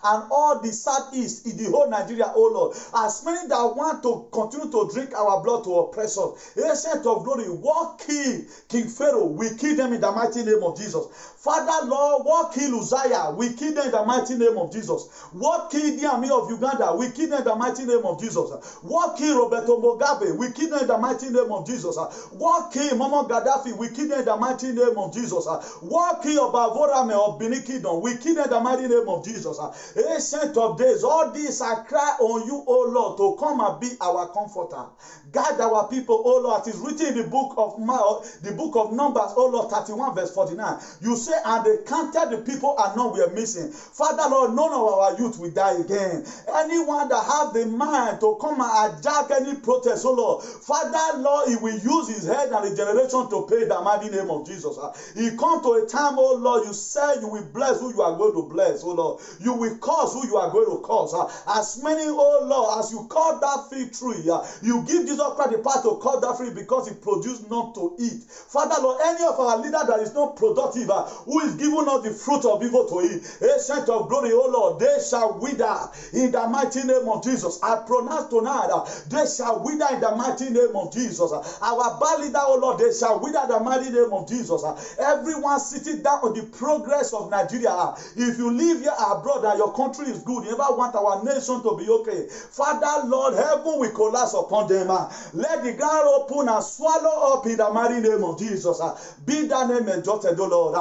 Speaker 2: and all the southeast in the whole Nigeria, oh Lord. As many that want to continue to drink our blood to oppress us, ancient of glory, what kill King Pharaoh, we kill them in the mighty name of Jesus. Father, Lord, what kill Uzziah, we kill them in the mighty name of Jesus. What kill the army of Uganda, we kill them in the mighty name of Jesus. What kill Roberto Mugabe, we kill them in the mighty name of Jesus. What kill Muammar Gaddafi, we kill them in the mighty name of Jesus. What kill Obavorame of Benin Kingdom, we kill them in the mighty name of Jesus. Ancient of days, all these I cry on you, O Lord, to come and be our comforter. Guide our people, O Lord. It is written in the book of Numbers, O Lord, 31 verse 49. You say, and they counted the people and none were missing. Father, Lord, none of our youth will die again. Anyone that have the mind to come and hijack any protest, O Lord, Father, Lord, he will use his head and the generation to pay the mighty name of Jesus. He come to a time, O Lord, you said you will bless who you are going to bless, O Lord. You will curse who you are going to curse. As many, O Lord, as you cut that fig tree, you give Jesus Christ the power to cut that tree because he produced not to eat. Father, Lord, any of our leader that is not productive, who is giving us the fruit of evil to eat, ancient of glory, O Lord, they shall wither in the mighty name of Jesus. I pronounce tonight, they shall wither in the mighty name of Jesus. Our bad leader, O Lord, they shall wither in the mighty name of Jesus. Everyone sitting down on the progress of Nigeria, if you live here abroad and your country is good, you never want our nation to be okay. Father, Lord, heaven will collapse upon them. Let the ground open and swallow up in the mighty name of Jesus. Be that name exalted, O Lord.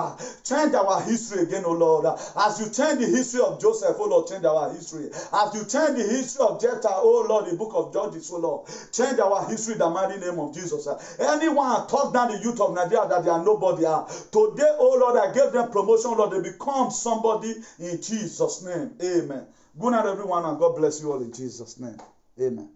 Speaker 2: Change our history again, O Lord. As you change the history of Joseph, O Lord, change our history. As you change the history of Jephthah, O Lord, the book of Judges, O Lord, change our history in the mighty name of Jesus. Anyone talk down the youth of Nigeria that they are nobody. Today, O Lord, I gave them promotion, Lord, they become somebody in Jesus' name. Amen. Good night, everyone, and God bless you all in Jesus' name. Amen.